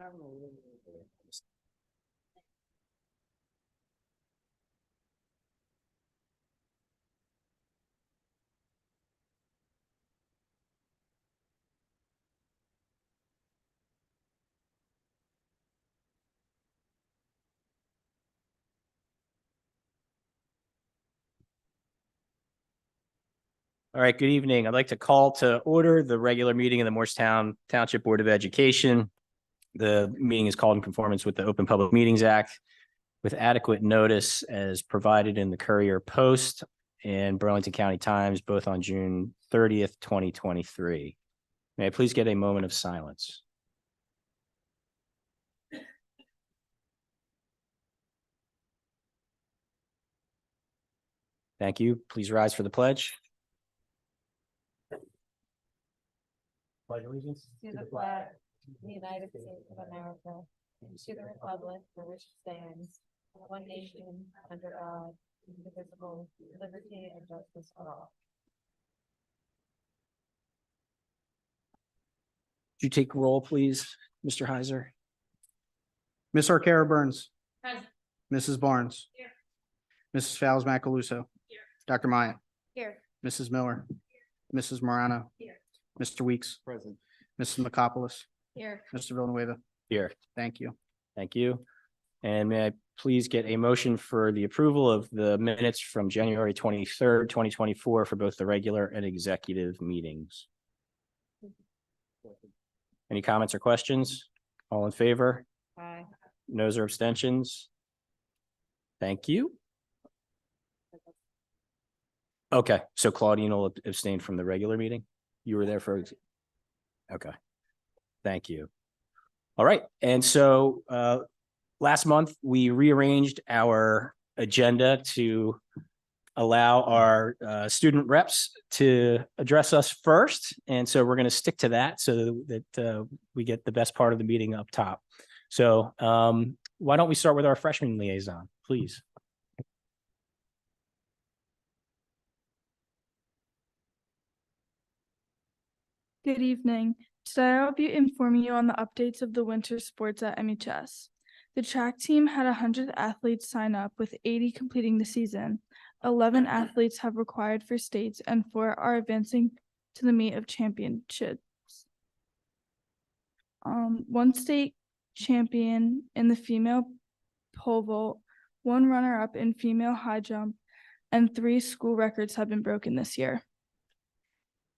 All right, good evening. I'd like to call to order the regular meeting of the Morristown Township Board of Education. The meeting is called in conformance with the Open Public Meetings Act with adequate notice as provided in the Courier Post and Burlington County Times, both on June 30th, 2023. May I please get a moment of silence? Thank you. Please rise for the pledge. Pledge allegiance to the flag of the United States of America and to the republic for which it stands, one nation, under God, indivisible, liberty and justice for all. Could you take roll, please, Mr. Heiser? Ms. Arcaro Burns. Present. Mrs. Barnes. Here. Mrs. Fowles Macaluso. Here. Dr. Myatt. Here. Mrs. Miller. Mrs. Morano. Here. Mr. Weeks. Present. Mrs. McCopolis. Here. Mr. Villanueva. Here. Thank you. Thank you. And may I please get a motion for the approval of the minutes from January 23rd, 2024 for both the regular and executive meetings? Any comments or questions? All in favor? Aye. Noes or abstentions? Thank you. Okay, so Claudine will abstain from the regular meeting? You were there for, okay. Thank you. All right, and so last month we rearranged our agenda to allow our student reps to address us first. And so we're going to stick to that so that we get the best part of the meeting up top. So why don't we start with our freshman liaison, please? Good evening. Today I'll be informing you on the updates of the winter sports at MHS. The track team had 100 athletes sign up, with 80 completing the season. 11 athletes have required for states and 4 are advancing to the meet of championships. One state champion in the female pole vault, 1 runner-up in female high jump, and 3 school records have been broken this year.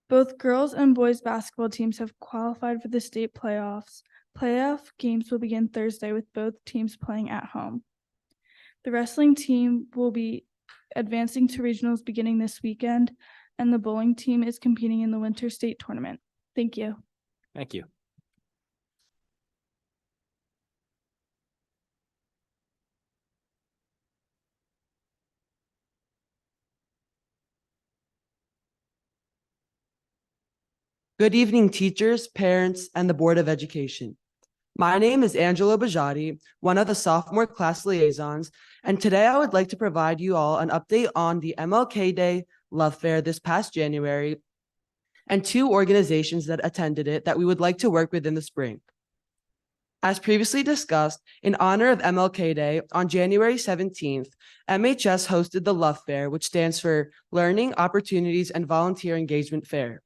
Both girls and boys basketball teams have qualified for the state playoffs. Playoff games will begin Thursday with both teams playing at home. The wrestling team will be advancing to regionals beginning this weekend, and the bowling team is competing in the winter state tournament. Thank you. Thank you. Good evening, teachers, parents, and the Board of Education. My name is Angelo Bajati, one of the sophomore class liaisons, and today I would like to provide you all an update on the MLK Day Love Fair this past January and 2 organizations that attended it that we would like to work with in the spring. As previously discussed, in honor of MLK Day, on January 17th, MHS hosted the Love Fair, which stands for Learning, Opportunities, and Volunteer Engagement Fair.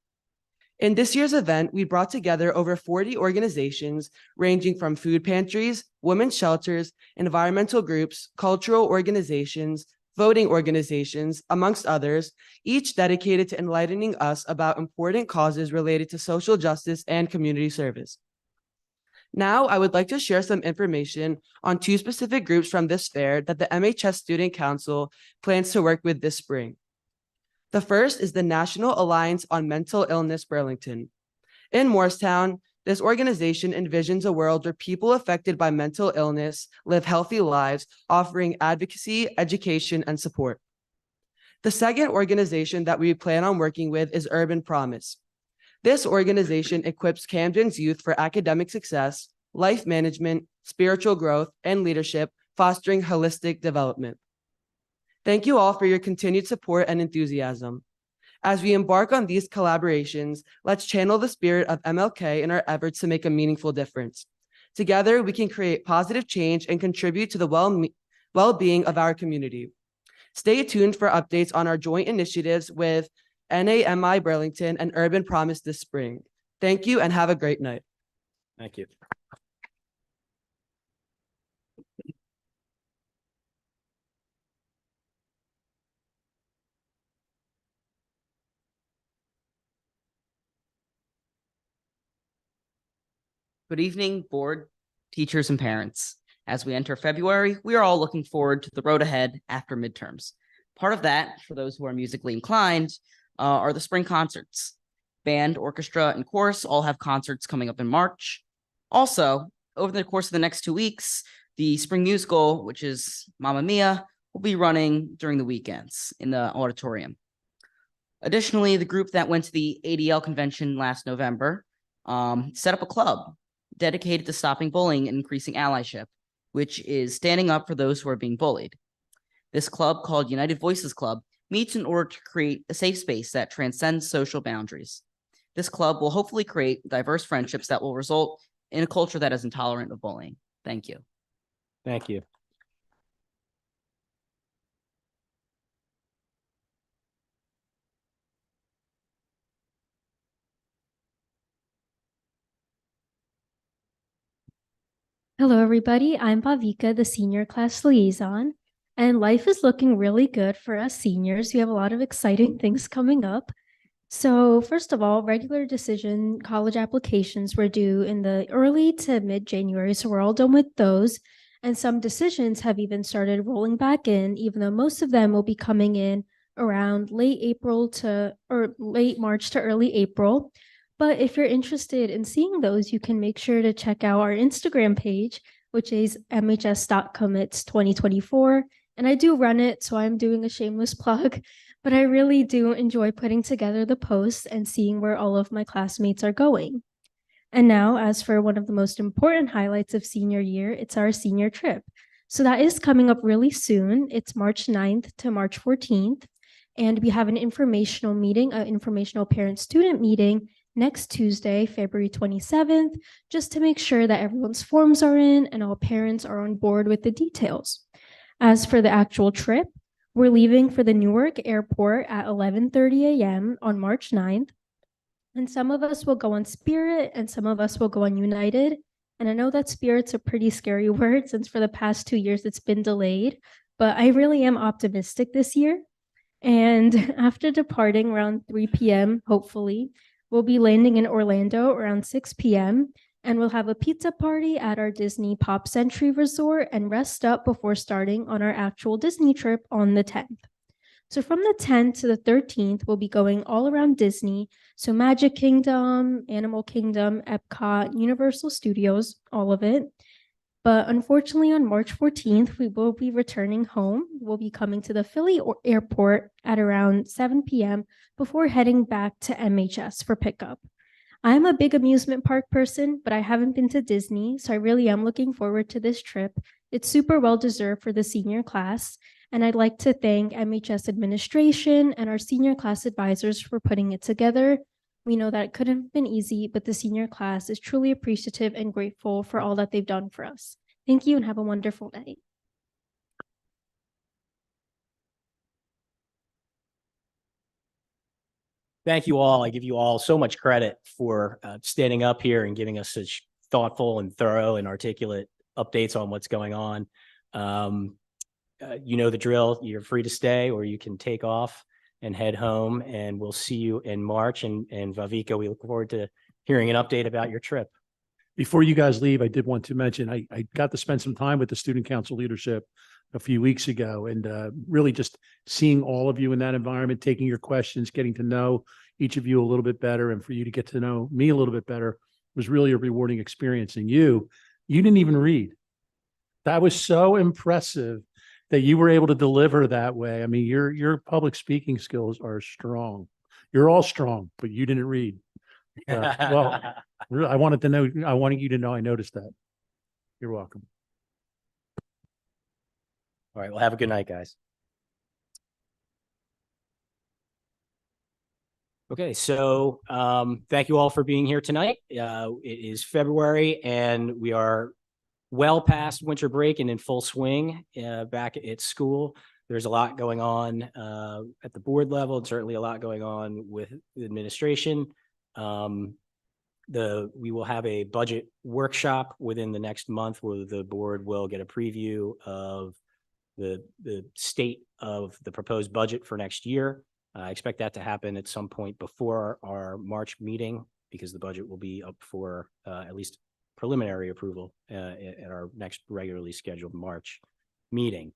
In this year's event, we brought together over 40 organizations ranging from food pantries, women's shelters, environmental groups, cultural organizations, voting organizations, amongst others, each dedicated to enlightening us about important causes related to social justice and community service. Now, I would like to share some information on 2 specific groups from this fair that the MHS Student Council plans to work with this spring. The first is the National Alliance on Mental Illness Burlington. In Morristown, this organization envisions a world where people affected by mental illness live healthy lives, offering advocacy, education, and support. The second organization that we plan on working with is Urban Promise. This organization equips Camden's youth for academic success, life management, spiritual growth, and leadership, fostering holistic development. Thank you all for your continued support and enthusiasm. As we embark on these collaborations, let's channel the spirit of MLK in our efforts to make a meaningful difference. Together, we can create positive change and contribute to the well-being of our community. Stay tuned for updates on our joint initiatives with NAMI Burlington and Urban Promise this spring. Thank you and have a great night. Thank you. Good evening, board, teachers, and parents. As we enter February, we are all looking forward to the road ahead after midterms. Part of that, for those who are musically inclined, are the spring concerts. Band, orchestra, and chorus all have concerts coming up in March. Also, over the course of the next 2 weeks, the spring musical, which is Mamma Mia, will be running during the weekends in the auditorium. Additionally, the group that went to the ADL convention last November set up a club dedicated to stopping bullying and increasing allyship, which is standing up for those who are being bullied. This club, called United Voices Club, meets in order to create a safe space that transcends social boundaries. This club will hopefully create diverse friendships that will result in a culture that is intolerant of bullying. Thank you. Thank you. Hello, everybody. I'm Bhavika, the senior class liaison, and life is looking really good for us seniors. We have a lot of exciting things coming up. So first of all, regular decision college applications were due in the early to mid-January, so we're all done with those. And some decisions have even started rolling back in, even though most of them will be coming in around late March to early April. But if you're interested in seeing those, you can make sure to check out our Instagram page, which is mhs.commits2024. And I do run it, so I'm doing a shameless plug, but I really do enjoy putting together the posts and seeing where all of my classmates are going. And now, as for one of the most important highlights of senior year, it's our senior trip. So that is coming up really soon. It's March 9th to March 14th. And we have an informational meeting, an informational parent-student meeting next Tuesday, February 27th, just to make sure that everyone's forms are in and all parents are on board with the details. As for the actual trip, we're leaving for the Newark Airport at 11:30 a.m. on March 9th. And some of us will go on Spirit and some of us will go on United. And I know that Spirit's a pretty scary word since for the past 2 years it's been delayed, but I really am optimistic this year. And after departing around 3 p.m., hopefully, we'll be landing in Orlando around 6 p.m. and we'll have a pizza party at our Disney Pop Century Resort and rest up before starting on our actual Disney trip on the 10th. So from the 10th to the 13th, we'll be going all around Disney. So Magic Kingdom, Animal Kingdom, Epcot, Universal Studios, all of it. But unfortunately, on March 14th, we will be returning home. We'll be coming to the Philly airport at around 7 p.m. before heading back to MHS for pickup. I'm a big amusement park person, but I haven't been to Disney, so I really am looking forward to this trip. It's super well deserved for the senior class, and I'd like to thank MHS administration and our senior class advisors for putting it together. We know that it couldn't have been easy, but the senior class is truly appreciative and grateful for all that they've done for us. Thank you and have a wonderful night. Thank you all. I give you all so much credit for standing up here and giving us such thoughtful and thorough and articulate updates on what's going on. You know the drill. You're free to stay or you can take off and head home, and we'll see you in March. And Vavika, we look forward to hearing an update about your trip. Before you guys leave, I did want to mention, I got to spend some time with the student council leadership a few weeks ago, and really just seeing all of you in that environment, taking your questions, getting to know each of you a little bit better, and for you to get to know me a little bit better was really a rewarding experience. And you didn't even read. That was so impressive that you were able to deliver that way. I mean, your public speaking skills are strong. You're all strong, but you didn't read. Well, I wanted you to know I noticed that. You're welcome. All right. Well, have a good night, guys. Okay, so thank you all for being here tonight. It is February, and we are well past winter break and in full swing back at school. There's a lot going on at the board level, and certainly a lot going on with the administration. We will have a budget workshop within the next month where the board will get a preview of the state of the proposed budget for next year. I expect that to happen at some point before our March meeting, because the budget will be up for at least preliminary approval at our next regularly scheduled March meeting.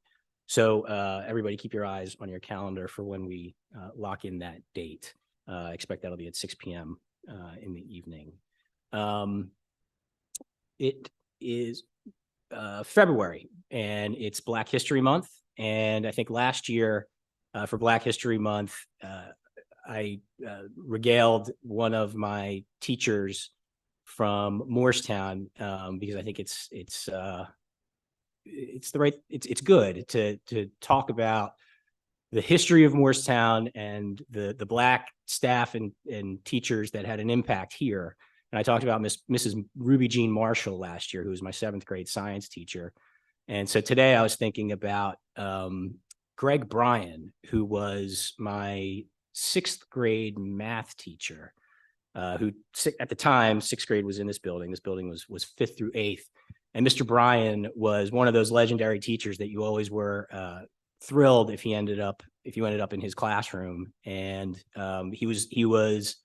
So everybody keep your eyes on your calendar for when we lock in that date. I expect that'll be at 6 p.m. In the evening. It is February, and it's Black History Month. And I think last year for Black History Month, I regaled one of my teachers from Morristown because I think it's good to talk about the history of Morristown and the Black staff and teachers that had an impact here. And I talked about Mrs. Ruby Jean Marshall last year, who was my 7th grade science teacher. And so today I was thinking about Greg Bryan, who was my 6th grade math teacher, who at the time, 6th grade was in this building. This building was 5th through 8th. And Mr. Bryan was one of those legendary teachers that you always were thrilled if you ended up in his classroom. And he was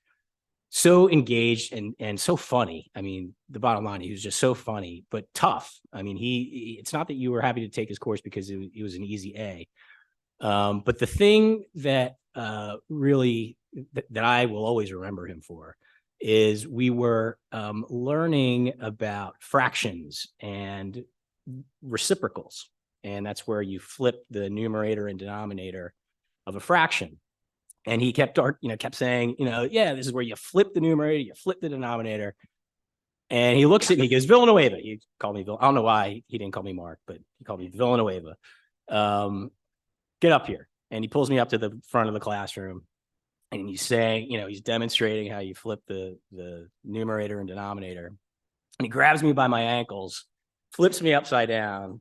so engaged and so funny. I mean, the bottom line, he was just so funny, but tough. I mean, it's not that you were happy to take his course because it was an easy A. But the thing that really that I will always remember him for is we were learning about fractions and reciprocals. And that's where you flip the numerator and denominator of a fraction. And he kept saying, yeah, this is where you flip the numerator, you flip the denominator. And he looks at me, he goes, Villanueva. He called me, I don't know why he didn't call me Mark, but he called me Villanueva. Get up here. And he pulls me up to the front of the classroom. And he's saying, he's demonstrating how you flip the numerator and denominator. And he grabs me by my ankles, flips me upside down,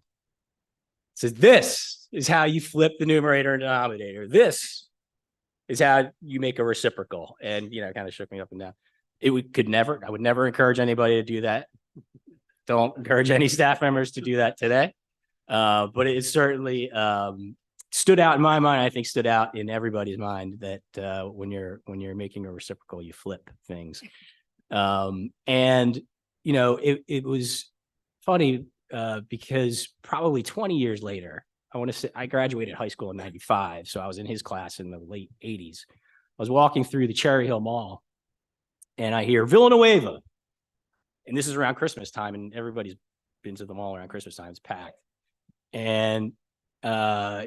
says, this is how you flip the numerator and denominator. This is how you make a reciprocal. And, kind of shook me up and down. I would never encourage anybody to do that. Don't encourage any staff members to do that today. But it certainly stood out in my mind. I think stood out in everybody's mind that when you're making a reciprocal, you flip things. And it was funny because probably 20 years later, I want to say I graduated high school in 95. So I was in his class in the late 80s. I was walking through the Cherry Hill Mall and I hear Villanueva. And this is around Christmas time, and everybody's been to the mall around Christmas time. It's packed. And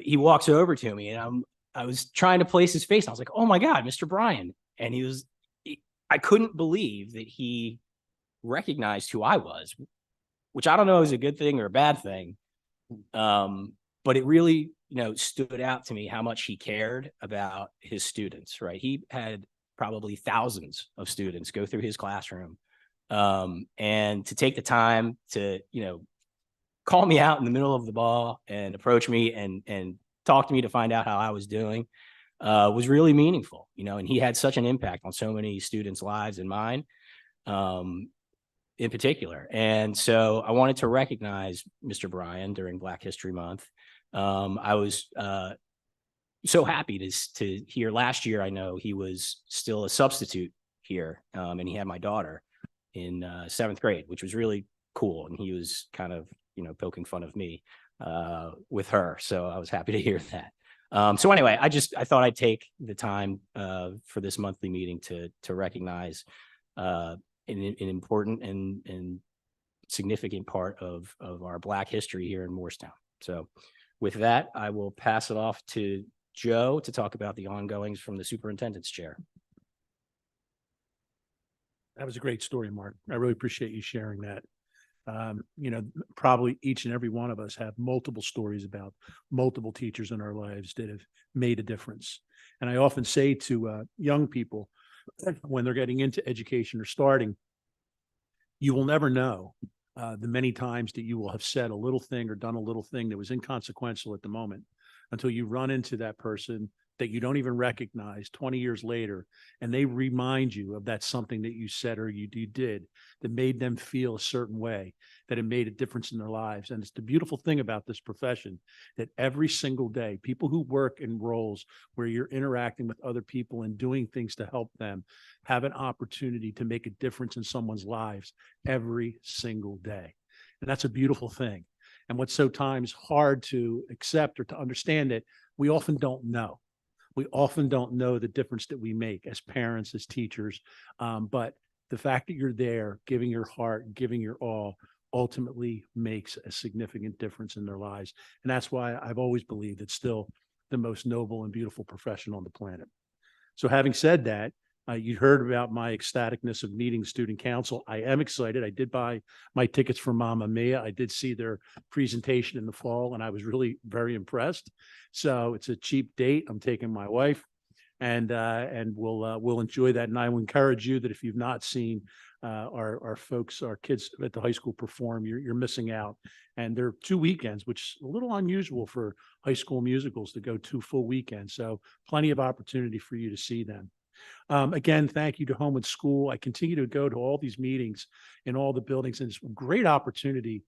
he walks over to me, and I was trying to place his face. I was like, oh my God, Mr. Bryan. And I couldn't believe that he recognized who I was, which I don't know is a good thing or a bad thing. But it really, stood out to me how much he cared about his students, right? He had probably thousands of students go through his classroom. And to take the time to, call me out in the middle of the ball and approach me and talk to me to find out how I was doing was really meaningful, and he had such an impact on so many students' lives and mine in particular. And so I wanted to recognize Mr. Bryan during Black History Month. I was so happy to hear last year, I know he was still a substitute here, and he had my daughter in 7th grade, which was really cool. And he was kind of, poking fun of me with her. So I was happy to hear that. So anyway, I thought I'd take the time for this monthly meeting to recognize an important and significant part of our Black history here in Morristown. So with that, I will pass it off to Joe to talk about the ongoings from the superintendent's chair. That was a great story, Mark. I really appreciate you sharing that. Probably each and every one of us have multiple stories about multiple teachers in our lives that have made a difference. And I often say to young people when they're getting into education or starting, you will never know the many times that you will have said a little thing or done a little thing that was inconsequential at the moment until you run into that person that you don't even recognize 20 years later, and they remind you of that something that you said or you did that made them feel a certain way, that it made a difference in their lives. And it's the beautiful thing about this profession that every single day, people who work in roles where you're interacting with other people and doing things to help them have an opportunity to make a difference in someone's lives every single day. And that's a beautiful thing. And what's so times hard to accept or to understand it, we often don't know. We often don't know the difference that we make as parents, as teachers. But the fact that you're there, giving your heart, giving your all, ultimately makes a significant difference in their lives. And that's why I've always believed it's still the most noble and beautiful profession on the planet. So having said that, you heard about my ecstaticness of meeting student council. I am excited. I did buy my tickets for Mamma Mia. I did see their presentation in the fall, and I was really very impressed. So it's a cheap date. I'm taking my wife, and we'll enjoy that. And I will encourage you that if you've not seen our folks, our kids at the high school perform, you're missing out. And they're 2 weekends, which is a little unusual for high school musicals to go 2 full weekends. So plenty of opportunity for you to see them. Again, thank you to Home and School. I continue to go to all these meetings in all the buildings, and it's a great opportunity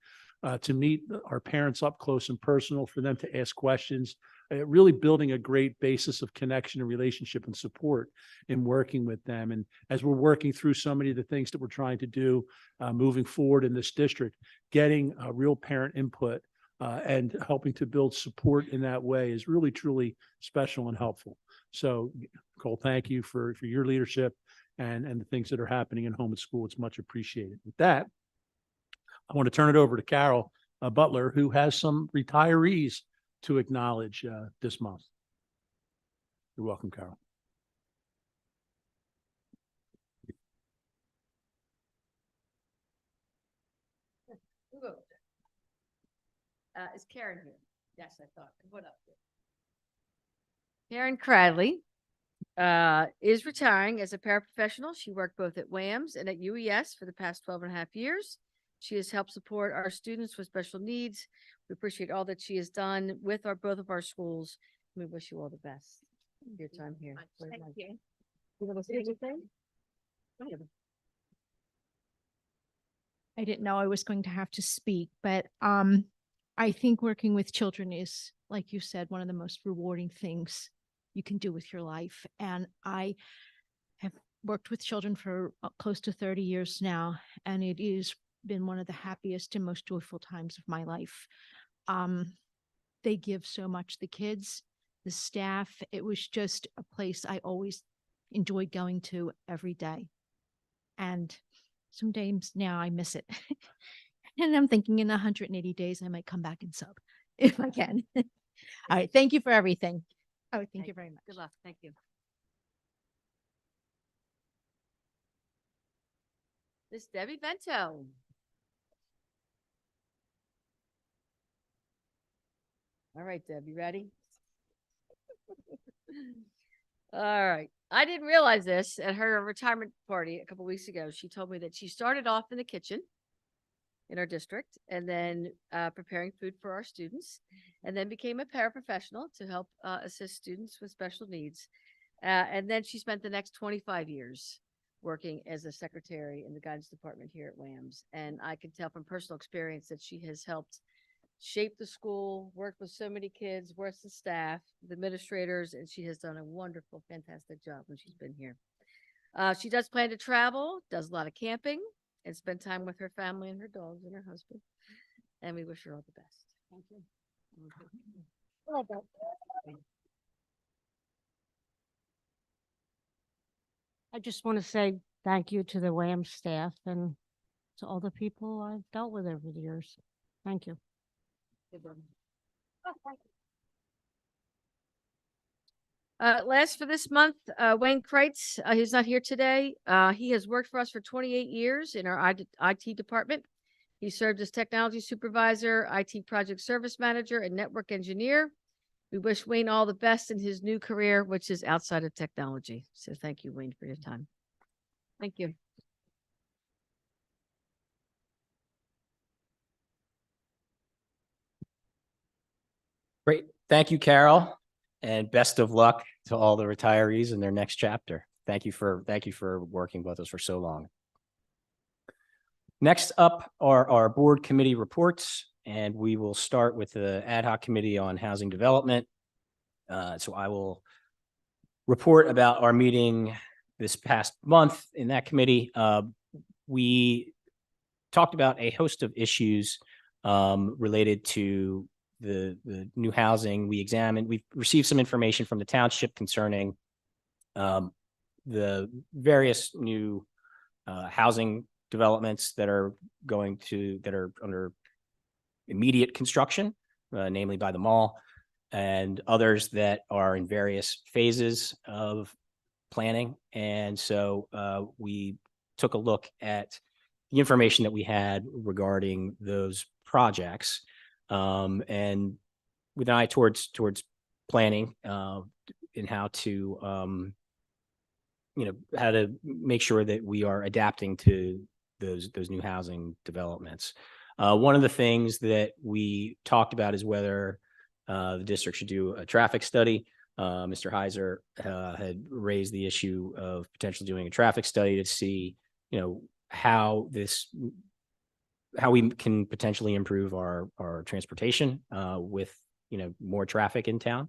to meet our parents up close and personal, for them to ask questions, really building a great basis of connection and relationship and support in working with them. And as we're working through so many of the things that we're trying to do moving forward in this district, getting real parent input and helping to build support in that way is really, truly special and helpful. So, Cole, thank you for your leadership and the things that are happening in Home and School. It's much appreciated. With that, I want to turn it over to Carol Butler, who has some retirees to acknowledge this month. You're welcome, Carol. Is Karen here? Yes, I thought. What up? Karen Cradley is retiring as a paraprofessional. She worked both at WAMS and at UES for the past 12 and a half years. She has helped support our students with special needs. We appreciate all that she has done with both of our schools. We wish you all the best. Your time here. Thank you. You want to say anything? I didn't know I was going to have to speak, but I think working with children is, like you said, one of the most rewarding things you can do with your life. And I have worked with children for close to 30 years now, and it has been one of the happiest and most joyful times of my life. They give so much, the kids, the staff. It was just a place I always enjoyed going to every day. And some days now I miss it. And I'm thinking in 180 days, I might come back and sub if I can. All right. Thank you for everything. Oh, thank you very much. Good luck. Thank you. Miss Debbie Bento. All right, Deb, you ready? All right. I didn't realize this at her retirement party a couple weeks ago. She told me that she started off in the kitchen in our district and then preparing food for our students, and then became a paraprofessional to help assist students with special needs. And then she spent the next 25 years working as a secretary in the guidance department here at WAMS. And I can tell from personal experience that she has helped shape the school, worked with so many kids, worked with staff, the administrators, and she has done a wonderful, fantastic job when she's been here. She does plan to travel, does a lot of camping, and spend time with her family and her dogs and her husband. And we wish her all the best. Thank you. I just want to say thank you to the WAM staff and to all the people I've dealt with over the years. Thank you. Last for this month, Wayne Kreitz, he's not here today. He has worked for us for 28 years in our IT department. He served as technology supervisor, IT project service manager, and network engineer. We wish Wayne all the best in his new career, which is outside of technology. So thank you, Wayne, for your time. Thank you. Great. Thank you, Carol, and best of luck to all the retirees in their next chapter. Thank you for working with us for so long. Next up are our board committee reports, and we will start with the ad hoc committee on housing development. So I will report about our meeting this past month in that committee. We talked about a host of issues related to the new housing. We've received some information from the township concerning the various new housing developments that are under immediate construction, namely by the mall, and others that are in various phases of planning. And so we took a look at the information that we had regarding those projects, and with an eye towards planning and how to how to make sure that we are adapting to those new housing developments. One of the things that we talked about is whether the district should do a traffic study. Mr. Heiser had raised the issue of potentially doing a traffic study to see, how we can potentially improve our transportation with, more traffic in town.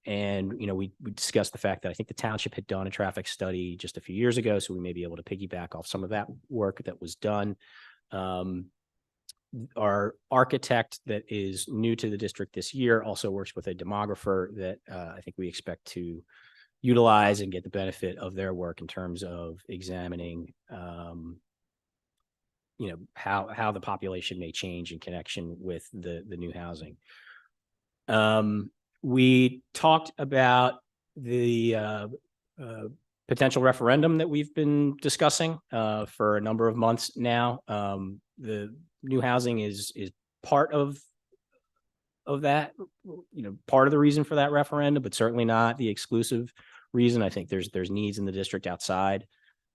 And, we discussed the fact that I think the township had done a traffic study just a few years ago, so we may be able to piggyback off some of that work that was done. Our architect that is new to the district this year also works with a demographer that I think we expect to utilize and get the benefit of their work in terms of examining, how the population may change in connection with the new housing. We talked about the potential referendum that we've been discussing for a number of months now. The new housing is part of that, part of the reason for that referendum, but certainly not the exclusive reason. I think there's needs in the district outside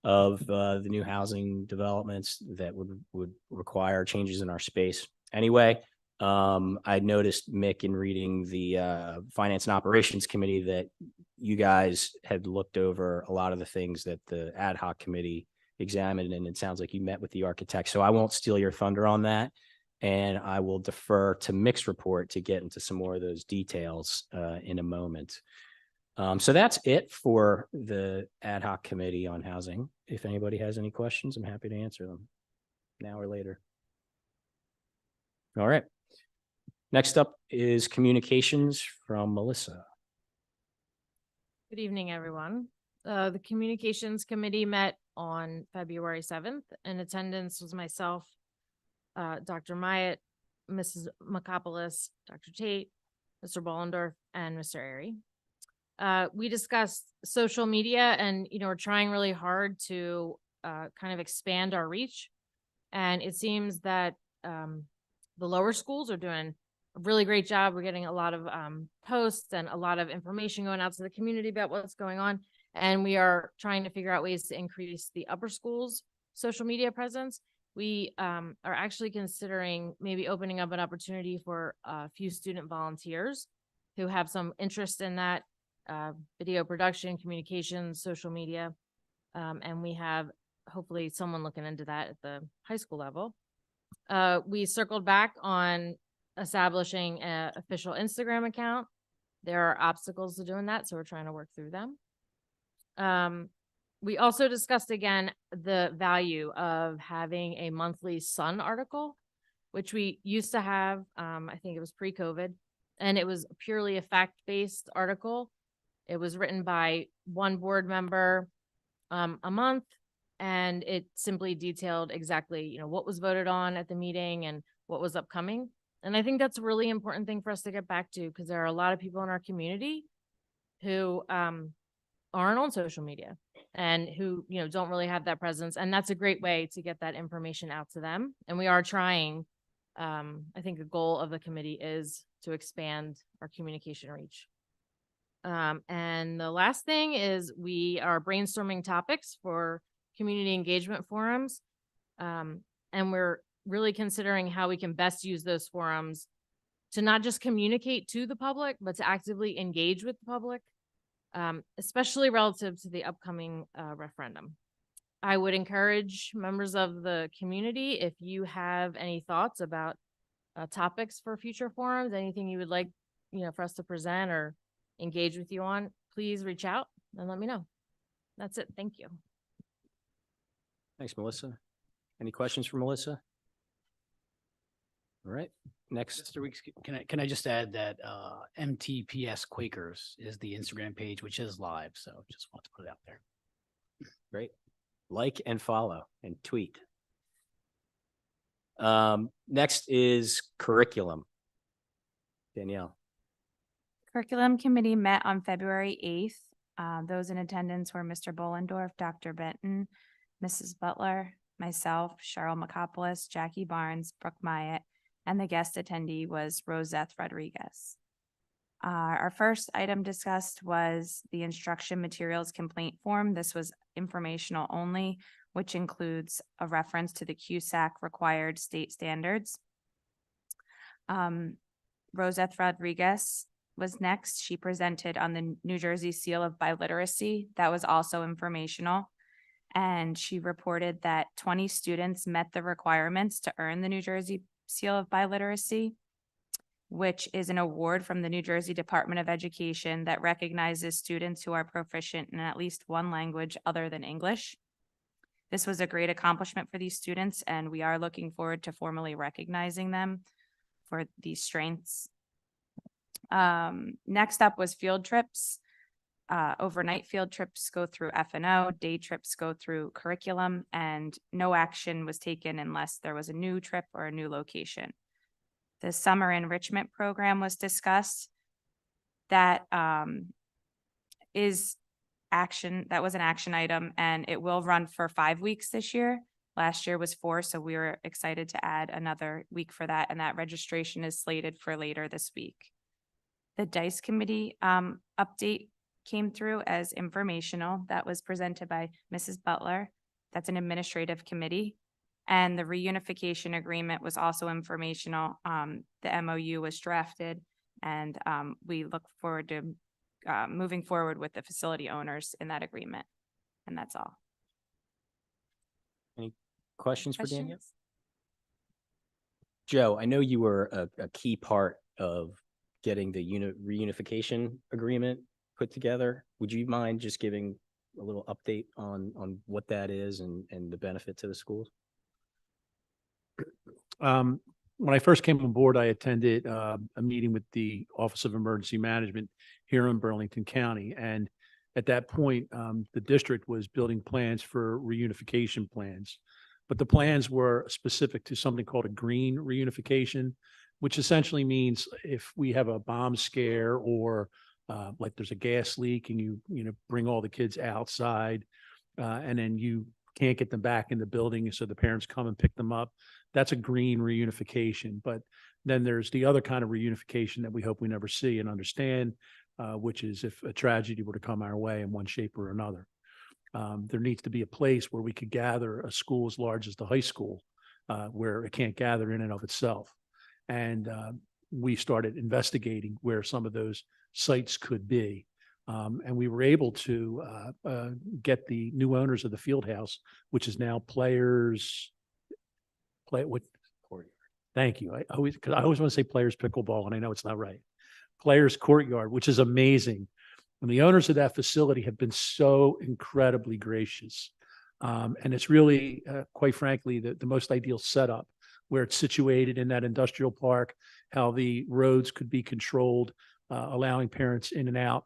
of the new housing developments that would require changes in our space. Anyway, I noticed, Mick, in reading the Finance and Operations Committee, that you guys had looked over a lot of the things that the ad hoc committee examined, and it sounds like you met with the architect. So I won't steal your thunder on that, and I will defer to Mick's report to get into some more of those details in a moment. So that's it for the ad hoc committee on housing. If anybody has any questions, I'm happy to answer them now or later. All right. Next up is communications from Melissa. Good evening, everyone. The Communications Committee met on February 7th. In attendance was myself, Dr. Myatt, Mrs. Makopoulos, Dr. Tate, Mr. Bollendorf, and Mr. Airy. We discussed social media, and we're trying really hard to kind of expand our reach. And it seems that the lower schools are doing a really great job. We're getting a lot of posts and a lot of information going out to the community about what's going on. And we are trying to figure out ways to increase the upper schools' social media presence. We are actually considering maybe opening up an opportunity for a few student volunteers who have some interest in that, video production, communications, social media. And we have hopefully someone looking into that at the high school level. We circled back on establishing an official Instagram account. There are obstacles to doing that, so we're trying to work through them. We also discussed again the value of having a monthly Sun article, which we used to have. I think it was pre-COVID, and it was purely a fact-based article. It was written by one board member a month, and it simply detailed exactly, what was voted on at the meeting and what was upcoming. And I think that's a really important thing for us to get back to, because there are a lot of people in our community who aren't on social media and who, don't really have that presence. And that's a great way to get that information out to them. And we are trying, I think the goal of the committee is to expand our communication reach. And the last thing is we are brainstorming topics for community engagement forums. And we're really considering how we can best use those forums to not just communicate to the public, but to actively engage with the public, especially relative to the upcoming referendum. I would encourage members of the community, if you have any thoughts about topics for future forums, anything you would like, for us to present or engage with you on, please reach out and let me know. That's it. Thank you. Thanks, Melissa. Any questions for Melissa? All right, next. Mr. Weeks, can I just add that MTPS Quakers is the Instagram page, which is live. So just want to put it out there. Great. Like and follow and tweet. Next is curriculum. Danielle. Curriculum Committee met on February 8th. Those in attendance were Mr. Bollendorf, Dr. Benton, Mrs. Butler, myself, Cheryl Makopoulos, Jackie Barnes, Brooke Myatt, and the guest attendee was Roseth Rodriguez. Our first item discussed was the instruction materials complaint form. This was informational only, which includes a reference to the CUSAC required state standards. Roseth Rodriguez was next. She presented on the New Jersey Seal of Biliteracy. That was also informational. And she reported that 20 students met the requirements to earn the New Jersey Seal of Biliteracy, which is an award from the New Jersey Department of Education that recognizes students who are proficient in at least one language other than English. This was a great accomplishment for these students, and we are looking forward to formally recognizing them for these strengths. Next up was field trips. Overnight field trips go through F&O, day trips go through curriculum, and no action was taken unless there was a new trip or a new location. The summer enrichment program was discussed. That was an action item, and it will run for 5 weeks this year. Last year was 4, so we were excited to add another week for that, and that registration is slated for later this week. The DICE committee update came through as informational. That was presented by Mrs. Butler. That's an administrative committee. And the reunification agreement was also informational. The MOU was drafted, and we look forward to moving forward with the facility owners in that agreement. And that's all. Any questions for Danielle? Joe, I know you were a key part of getting the reunification agreement put together. Would you mind just giving a little update on what that is and the benefit to the schools? When I first came on board, I attended a meeting with the Office of Emergency Management here in Burlington County. And at that point, the district was building plans for reunification plans. But the plans were specific to something called a green reunification, which essentially means if we have a bomb scare or like there's a gas leak and you bring all the kids outside and then you can't get them back in the building, so the parents come and pick them up. That's a green reunification. But then there's the other kind of reunification that we hope we never see and understand, which is if a tragedy were to come our way in one shape or another. There needs to be a place where we could gather a school as large as the high school, where it can't gather in and of itself. And we started investigating where some of those sites could be. And we were able to get the new owners of the field house, which is now Thank you. I always want to say Players Pickleball, and I know it's not right. Players Courtyard, which is amazing. And the owners of that facility have been so incredibly gracious. And it's really, quite frankly, the most ideal setup where it's situated in that industrial park, how the roads could be controlled, allowing parents in and out,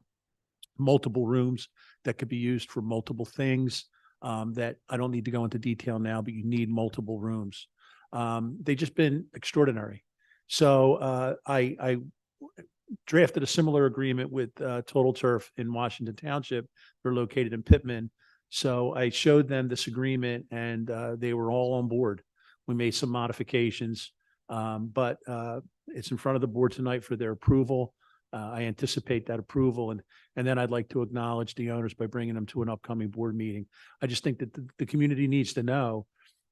multiple rooms that could be used for multiple things that I don't need to go into detail now, but you need multiple rooms. They've just been extraordinary. So I drafted a similar agreement with Total Turf in Washington Township. They're located in Pittman. So I showed them this agreement and they were all on board. We made some modifications, but it's in front of the board tonight for their approval. I anticipate that approval, and then I'd like to acknowledge the owners by bringing them to an upcoming board meeting. I just think that the community needs to know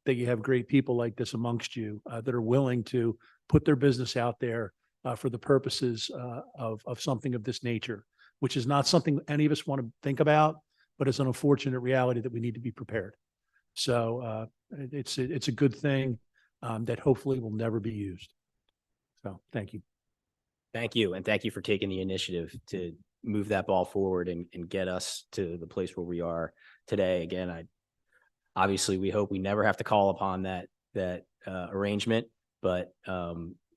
that you have great people like this amongst you that are willing to put their business out there for the purposes of something of this nature, which is not something any of us want to think about, but it's an unfortunate reality that we need to be prepared. So it's a good thing that hopefully will never be used. So thank you. Thank you. And thank you for taking the initiative to move that ball forward and get us to the place where we are today. Again, obviously we hope we never have to call upon that arrangement, but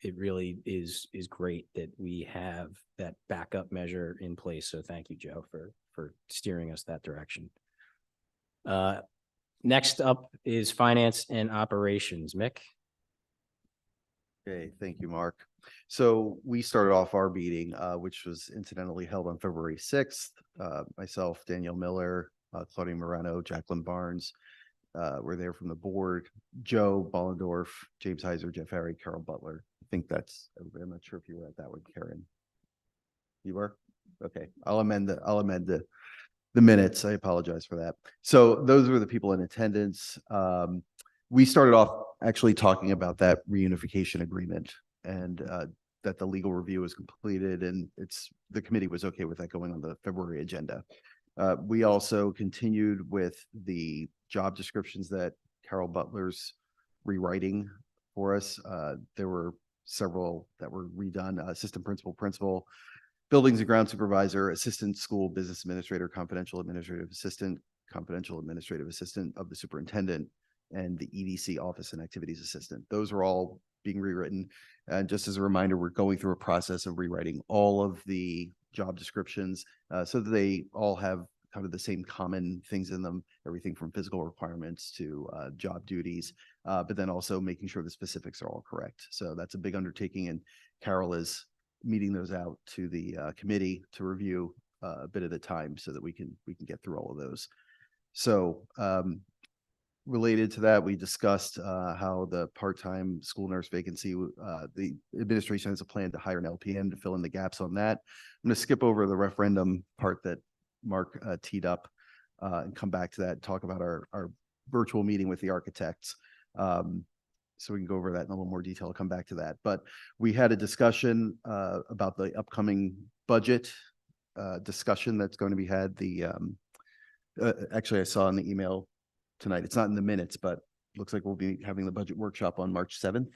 it really is great that we have that backup measure in place. So thank you, Joe, for steering us that direction. Next up is finance and operations. Mick. Okay, thank you, Mark. So we started off our meeting, which was incidentally held on February 6th. Myself, Danielle Miller, Claudia Morano, Jacqueline Barnes were there from the board. Joe Bollendorf, James Heiser, Jeff Harry, Carol Butler. I think that's everybody. I'm not sure if you were at that one, Karen. You were? Okay, I'll amend the minutes. I apologize for that. So those were the people in attendance. We started off actually talking about that reunification agreement and that the legal review was completed and the committee was okay with that going on the February agenda. We also continued with the job descriptions that Carol Butler's rewriting for us. There were several that were redone: assistant principal, buildings and ground supervisor, assistant school business administrator, confidential administrative assistant of the superintendent, and the EDC office and activities assistant. Those are all being rewritten. And just as a reminder, we're going through a process of rewriting all of the job descriptions so that they all have kind of the same common things in them, everything from physical requirements to job duties, but then also making sure the specifics are all correct. So that's a big undertaking, and Carol is meeting those out to the committee to review a bit at a time so that we can get through all of those. So related to that, we discussed how the part-time school nurse vacancy, the administration has a plan to hire an LPN to fill in the gaps on that. I'm going to skip over the referendum part that Mark teed up and come back to that and talk about our virtual meeting with the architects. So we can go over that in a little more detail. I'll come back to that. But we had a discussion about the upcoming budget discussion that's going to be had. Actually, I saw in the email tonight, it's not in the minutes, but looks like we'll be having the budget workshop on March 7th.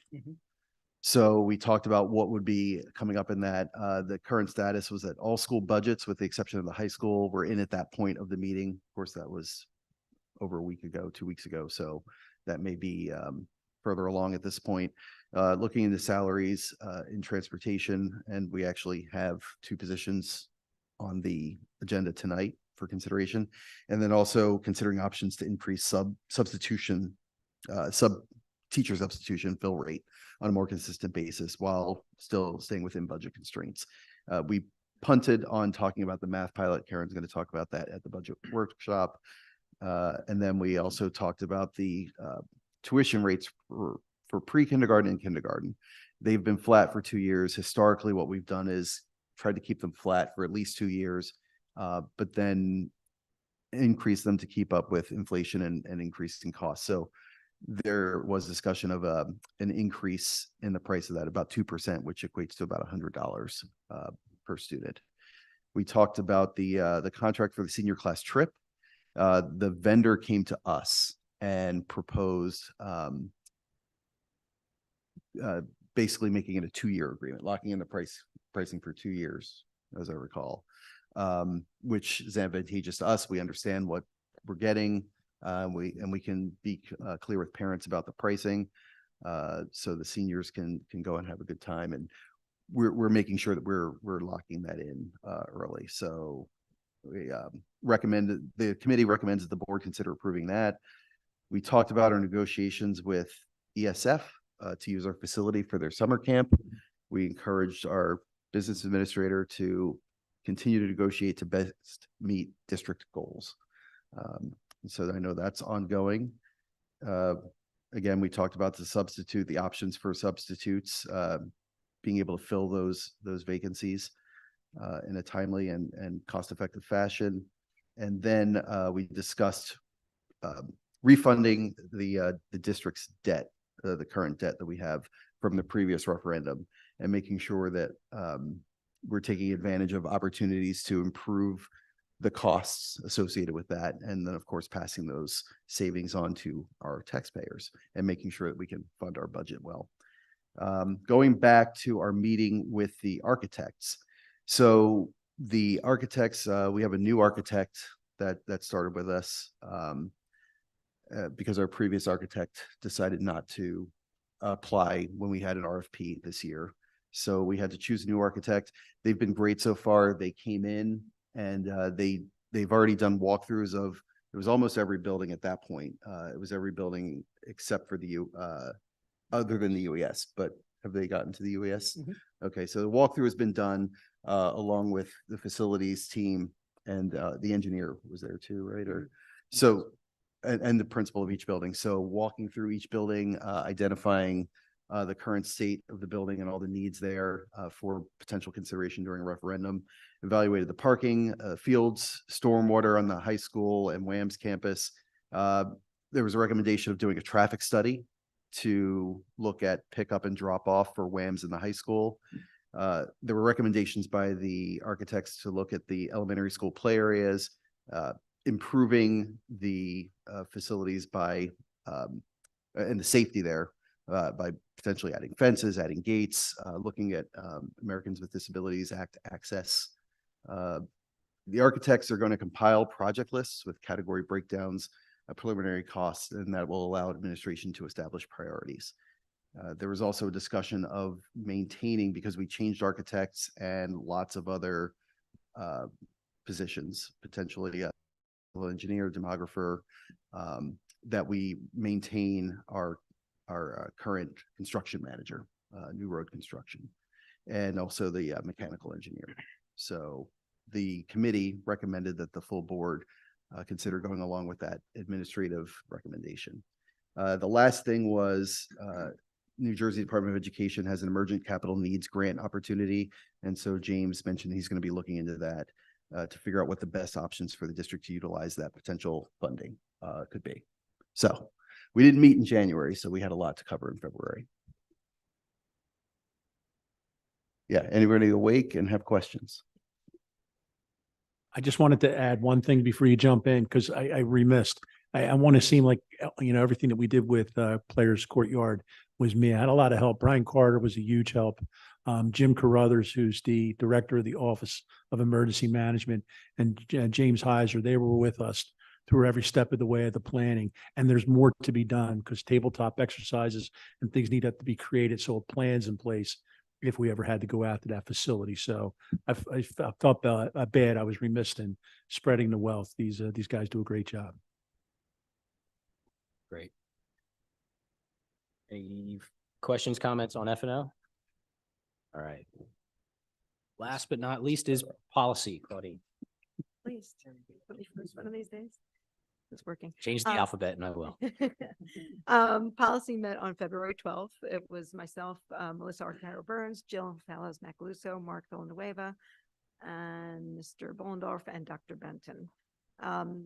So we talked about what would be coming up in that. The current status was that all school budgets, with the exception of the high school, were in at that point of the meeting. Of course, that was over a week ago, 2 weeks ago. So that may be further along at this point. Looking into salaries in transportation, and we actually have 2 positions on the agenda tonight for consideration. And then also considering options to increase teacher substitution fill rate on a more consistent basis while still staying within budget constraints. We punted on talking about the math pilot. Karen's going to talk about that at the budget workshop. And then we also talked about the tuition rates for pre-kindergarten and kindergarten. They've been flat for 2 years. Historically, what we've done is tried to keep them flat for at least 2 years, but then increase them to keep up with inflation and increasing costs. So there was discussion of an increase in the price of that, about 2%, which equates to about $100 per student. We talked about the contract for the senior class trip. The vendor came to us and proposed basically making it a 2-year agreement, locking in the pricing for 2 years, as I recall, which is advantageous to us. We understand what we're getting. We can be clear with parents about the pricing, so the seniors can go and have a good time. And we're making sure that we're locking that in early. So we the committee recommends that the board consider approving that. We talked about our negotiations with ESF to use our facility for their summer camp. We encouraged our business administrator to continue to negotiate to best meet district goals. So I know that's ongoing. Again, we talked about the options for substitutes, being able to fill those vacancies in a timely and cost-effective fashion. And then we discussed refunding the district's debt, the current debt that we have from the previous referendum. and making sure that we're taking advantage of opportunities to improve the costs associated with that. And then, of course, passing those savings on to our taxpayers and making sure that we can fund our budget well. Going back to our meeting with the architects. So the architects, we have a new architect that started with us because our previous architect decided not to apply when we had an RFP this year. So we had to choose a new architect. They've been great so far. They came in and they've already done walkthroughs of, it was almost every building at that point. It was every building except for the other than the UES, but have they gotten to the UES? Okay, so the walkthrough has been done along with the facilities team, and the engineer was there too, right? Or so, and the principal of each building. So walking through each building, identifying the current state of the building and all the needs there for potential consideration during a referendum, evaluated the parking, fields, stormwater on the high school and WAMS campus. There was a recommendation of doing a traffic study to look at pickup and drop off for WAMS in the high school. There were recommendations by the architects to look at the elementary school play areas, improving the facilities by and the safety there by potentially adding fences, adding gates, looking at Americans with Disabilities Act access. The architects are going to compile project lists with category breakdowns, preliminary costs, and that will allow administration to establish priorities. There was also a discussion of maintaining, because we changed architects and lots of other positions, potentially a engineer, demographer, that we maintain our current construction manager, new road construction, and also the mechanical engineer. So the committee recommended that the full board consider going along with that administrative recommendation. The last thing was New Jersey Department of Education has an emergent capital needs grant opportunity. And so James mentioned he's going to be looking into that to figure out what the best options for the district to utilize that potential funding could be. So we didn't meet in January, so we had a lot to cover in February. Yeah, anybody awake and have questions? I just wanted to add one thing before you jump in, because I remissed. I want to seem like, everything that we did with Players Courtyard was me. I had a lot of help. Brian Carter was a huge help. Jim Carruthers, who's the director of the Office of Emergency Management, and James Heiser, they were with us through every step of the way of the planning. And there's more to be done because tabletop exercises and things need to be created. So a plan's in place if we ever had to go out to that facility. So I felt bad. I was remiss in spreading the wealth. These guys do a great job. Great. Any questions, comments on F&O? All right. Last but not least is policy, Claudine. Please, put me first one of these days. It's working. Change the alphabet and I will. Policy met on February 12th. It was myself, Melissa Arcaro Burns, Jill Fallows Macaluso, Mark Villanueva, and Mr. Bollendorf and Dr. Benton.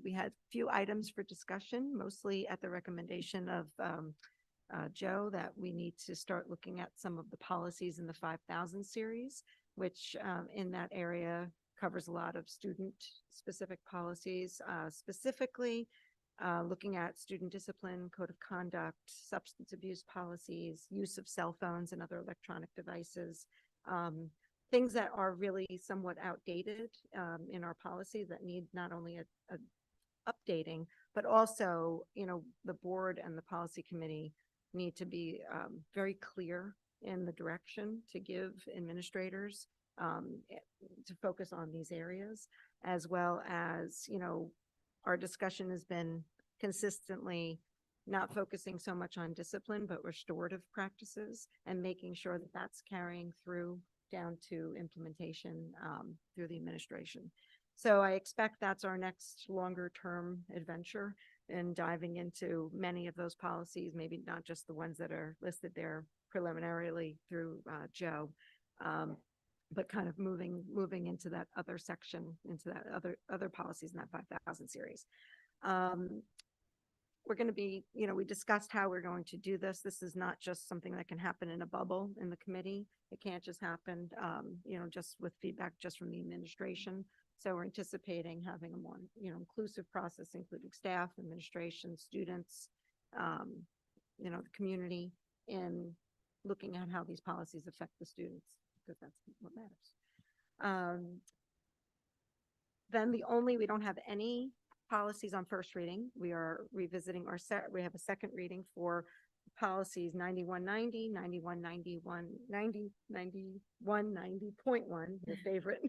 We had a few items for discussion, mostly at the recommendation of Joe, that we need to start looking at some of the policies in the 5,000 series, which in that area covers a lot of student-specific policies, specifically looking at student discipline, code of conduct, substance abuse policies, use of cell phones and other electronic devices, things that are really somewhat outdated in our policies that need not only a updating, but also, the board and the policy committee need to be very clear in the direction to give administrators to focus on these areas, as well as, our discussion has been consistently not focusing so much on discipline, but restorative practices and making sure that that's carrying through down to implementation through the administration. So I expect that's our next longer term adventure in diving into many of those policies, maybe not just the ones that are listed there preliminarily through Joe, but kind of moving into that other section, into that other policies in that 5,000 series. we're going to be, we discussed how we're going to do this. This is not just something that can happen in a bubble in the committee. It can't just happen, just with feedback just from the administration. So we're anticipating having a more, inclusive process, including staff, administration, students, the community, in looking at how these policies affect the students, because that's what matters. Then we don't have any policies on first reading. We are revisiting we have a second reading for policies 9190, 9191, 9190.1, your favorite,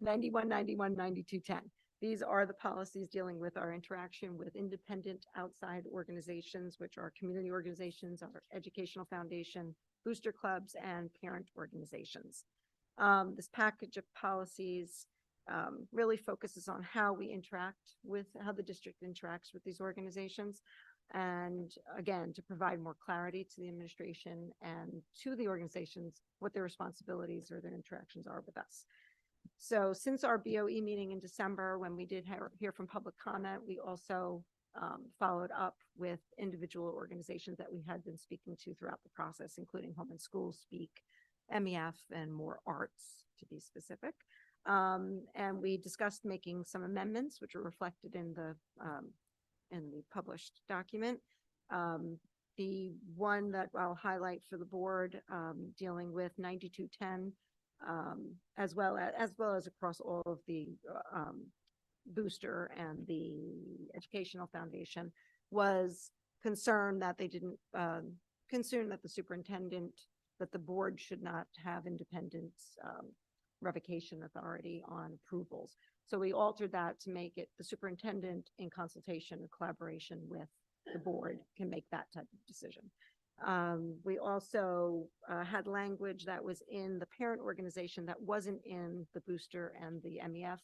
9191, 9210. These are the policies dealing with our interaction with independent outside organizations, which are community organizations, our educational foundation, booster clubs, and parent organizations. This package of policies really focuses on how we how the district interacts with these organizations. And again, to provide more clarity to the administration and to the organizations, what their responsibilities or their interactions are with us. So since our BOE meeting in December, when we did hear from public comment, we also followed up with individual organizations that we had been speaking to throughout the process, including Home and School, Speak, MEF, and More Arts, to be specific. And we discussed making some amendments, which are reflected in the published document. The one that I'll highlight for the board, dealing with 9210, as well as across all of the booster and the educational foundation, was concerned that they didn't concern that the superintendent, that the board should not have independent revocation authority on approvals. So we altered that to make it the superintendent, in consultation and collaboration with the board, can make that type of decision. We also had language that was in the parent organization that wasn't in the booster and the MEF,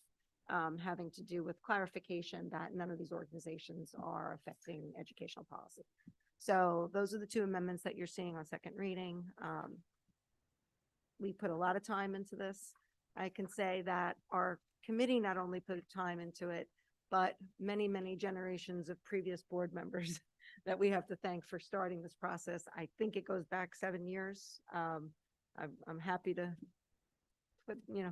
having to do with clarification that none of these organizations are affecting educational policy. So those are the two amendments that you're seeing on second reading. We put a lot of time into this. I can say that our committee not only put time into it, but many, many generations of previous board members that we have to thank for starting this process. I think it goes back 7 years. I'm happy to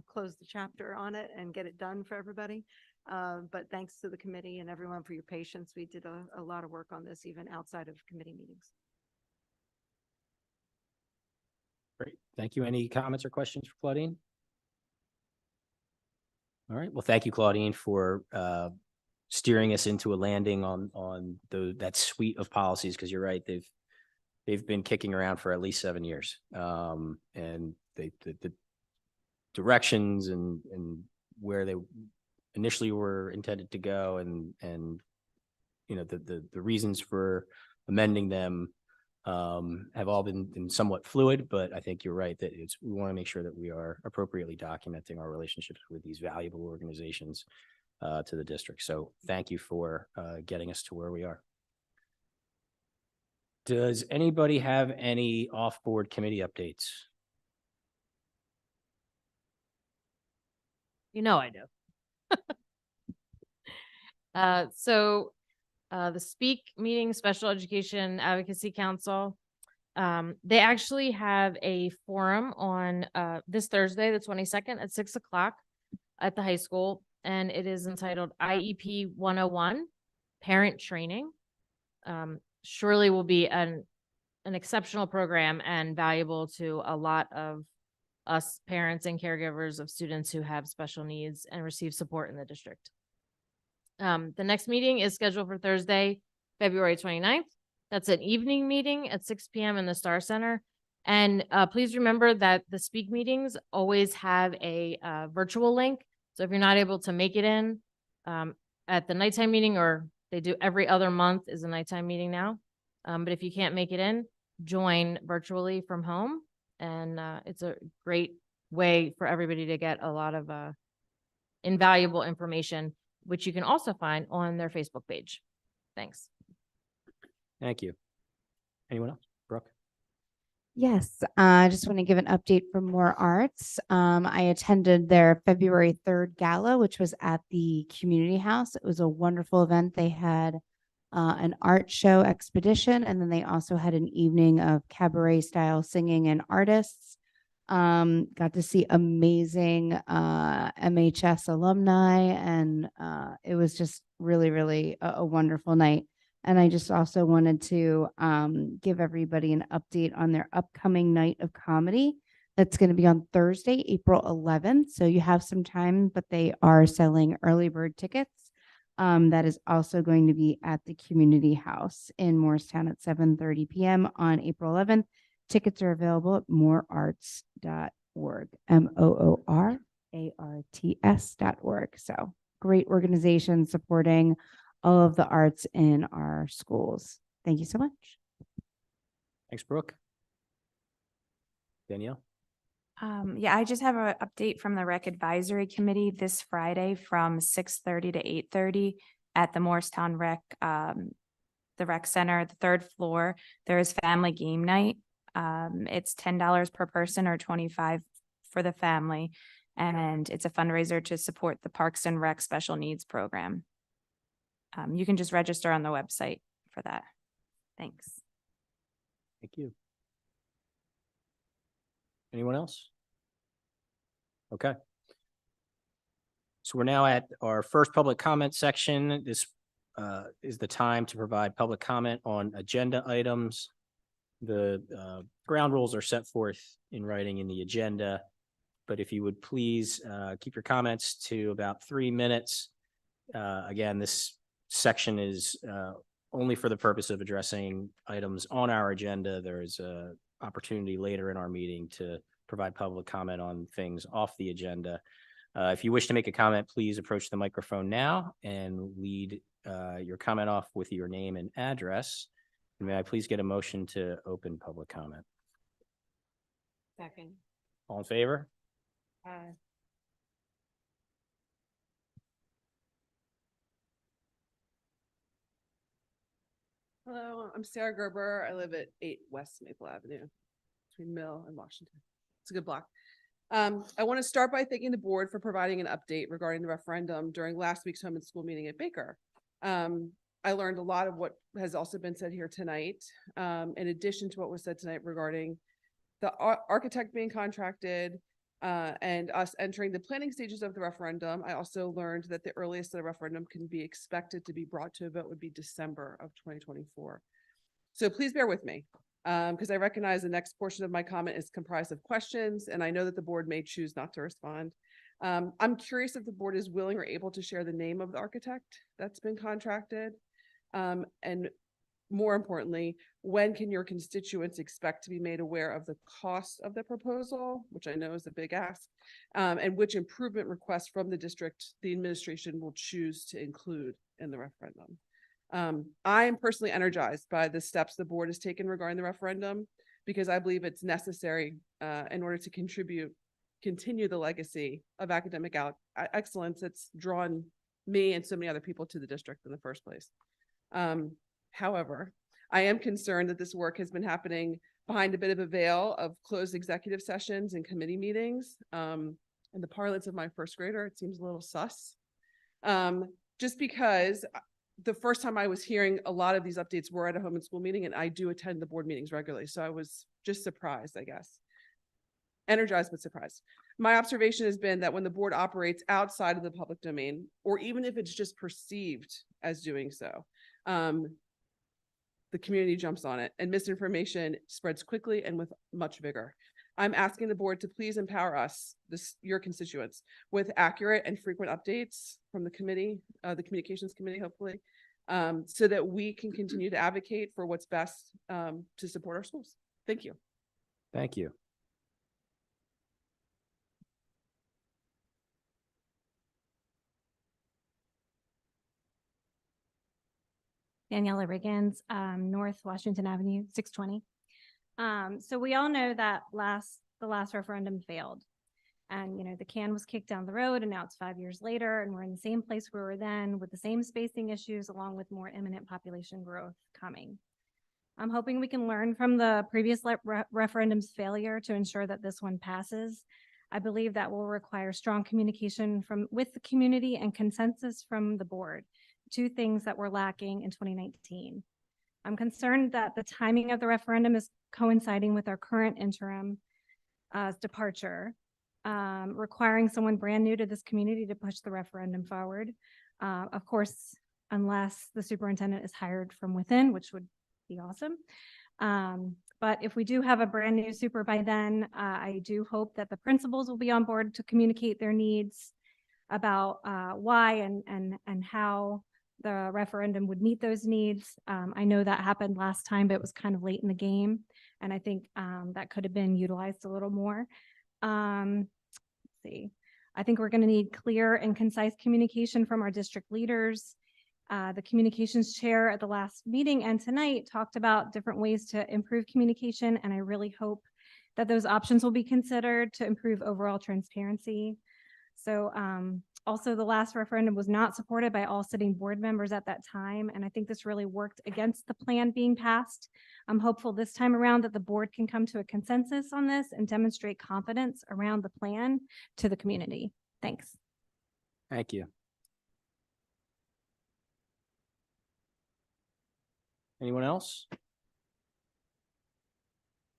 close the chapter on it and get it done for everybody. But thanks to the committee and everyone for your patience. We did a lot of work on this, even outside of committee meetings. Great. Thank you. Any comments or questions for Claudine? All right. Well, thank you, Claudine, for steering us into a landing on that suite of policies, because you're right, they've been kicking around for at least 7 years, and the directions and where they initially were intended to go, and the reasons for amending them have all been somewhat fluid, but I think you're right that we want to make sure that we are appropriately documenting our relationships with these valuable organizations to the district. So thank you for getting us to where we are. Does anybody have any off-board committee updates? I do. The Speak Meeting, Special Education Advocacy Council, they actually have a forum on this Thursday, the 22nd at 6 o'clock at the high school, and it is entitled IEP 101 Parent Training. Surely will be an exceptional program and valuable to a lot of us parents and caregivers of students who have special needs and receive support in the district. The next meeting is scheduled for Thursday, February 29th. That's an evening meeting at 6 p.m. in the Star Center. And please remember that the Speak meetings always have a virtual link. So if you're not able to make it in at the nighttime meeting, or they do every other month is a nighttime meeting now. But if you can't make it in, join virtually from home. And it's a great way for everybody to get a lot of invaluable information, which you can also find on their Facebook page. Thanks. Thank you. Anyone else? Brooke? Yes, I just want to give an update from More Arts. I attended their February 3rd gala, which was at the community house. It was a wonderful event. They had an art show expedition, and then they also had an evening of cabaret style singing and artists. Got to see amazing MHS alumni, and it was just really, really a wonderful night. And I just also wanted to give everybody an update on their upcoming night of comedy. That's going to be on Thursday, April 11th. So you have some time, but they are selling early bird tickets. That is also going to be at the Community House in Morristown at 7:30 p.m. on April 11th. Tickets are available at morearts.org, MOORARTS.org. So great organization supporting all of the arts in our schools. Thank you so much. Thanks, Brooke. Danielle? Yeah, I just have an update from the Rec Advisory Committee this Friday from 6:30 to 8:30 at the Morristown Rec, the Rec Center, the third floor. There is family game night. It's $10 per person or $25 for the family. And it's a fundraiser to support the Parks and Rec Special Needs Program. You can just register on the website for that. Thanks. Thank you. Anyone else? Okay. So we're now at our first public comment section. This is the time to provide public comment on agenda items. The ground rules are set forth in writing in the agenda, but if you would please keep your comments to about 3 minutes. Again, this section is only for the purpose of addressing items on our agenda. There is a opportunity later in our meeting to provide public comment on things off the agenda. If you wish to make a comment, please approach the microphone now and lead your comment off with your name and address. And may I please get a motion to open public comment? Second. All in favor? Hello, I'm Sarah Gerber. I live at 8 West Maple Avenue between Mill and Washington. It's a good block. I want to start by thanking the board for providing an update regarding the referendum during last week's home and school meeting at Baker. I learned a lot of what has also been said here tonight, in addition to what was said tonight regarding the architect being contracted and us entering the planning stages of the referendum. I also learned that the earliest the referendum can be expected to be brought to a vote would be December of 2024. So please bear with me, because I recognize the next portion of my comment is comprised of questions, and I know that the board may choose not to respond. I'm curious if the board is willing or able to share the name of the architect that's been contracted. And more importantly, when can your constituents expect to be made aware of the cost of the proposal, which I know is a big ask, and which improvement requests from the district the administration will choose to include in the referendum? I am personally energized by the steps the board has taken regarding the referendum, because I believe it's necessary in order to continue the legacy of academic excellence that's drawn me and so many other people to the district in the first place. However, I am concerned that this work has been happening behind a bit of a veil of closed executive sessions and committee meetings. In the parlance of my first grader, it seems a little sus. Just because the first time I was hearing a lot of these updates were at a home and school meeting, and I do attend the board meetings regularly. So I was just surprised, I guess. Energized, but surprised. My observation has been that when the board operates outside of the public domain, or even if it's just perceived as doing so, the community jumps on it and misinformation spreads quickly and with much vigor. I'm asking the board to please empower us, your constituents, with accurate and frequent updates from the committee, the communications committee, hopefully, so that we can continue to advocate for what's best to support our schools. Thank you. Thank you. Daniela Riggins, North Washington Avenue, 620. So we all know that the last referendum failed. And, you know, the can was kicked down the road, and now it's 5 years later, and we're in the same place we were then with the same spacing issues, along with more imminent population growth coming. I'm hoping we can learn from the previous referendum's failure to ensure that this one passes. I believe that will require strong communication with the community and consensus from the board. two things that were lacking in 2019. I'm concerned that the timing of the referendum is coinciding with our current interim departure, requiring someone brand new to this community to push the referendum forward. Of course, unless the superintendent is hired from within, which would be awesome. But if we do have a brand new super by then, I do hope that the principals will be on board to communicate their needs about why and how the referendum would meet those needs. I know that happened last time, but it was kind of late in the game. And I think that could have been utilized a little more. Let's see. I think we're going to need clear and concise communication from our district leaders. The communications chair at the last meeting and tonight talked about different ways to improve communication, and I really hope that those options will be considered to improve overall transparency. So also the last referendum was not supported by all sitting board members at that time, and I think this really worked against the plan being passed. I'm hopeful this time around that the board can come to a consensus on this and demonstrate confidence around the plan to the community. Thanks. Thank you. Anyone else?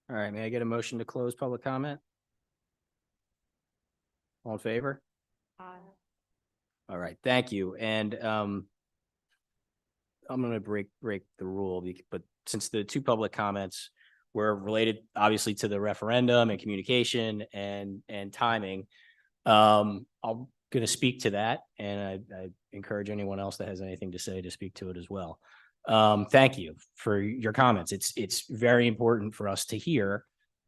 All right, may I get a motion to close public comment? All in favor? All right, thank you. And I'm going to break the rule, but since the two public comments were related, obviously, to the referendum and communication and timing, I'm going to speak to that, and I encourage anyone else that has anything to say to speak to it as well. Thank you for your comments. It's very important for us to hear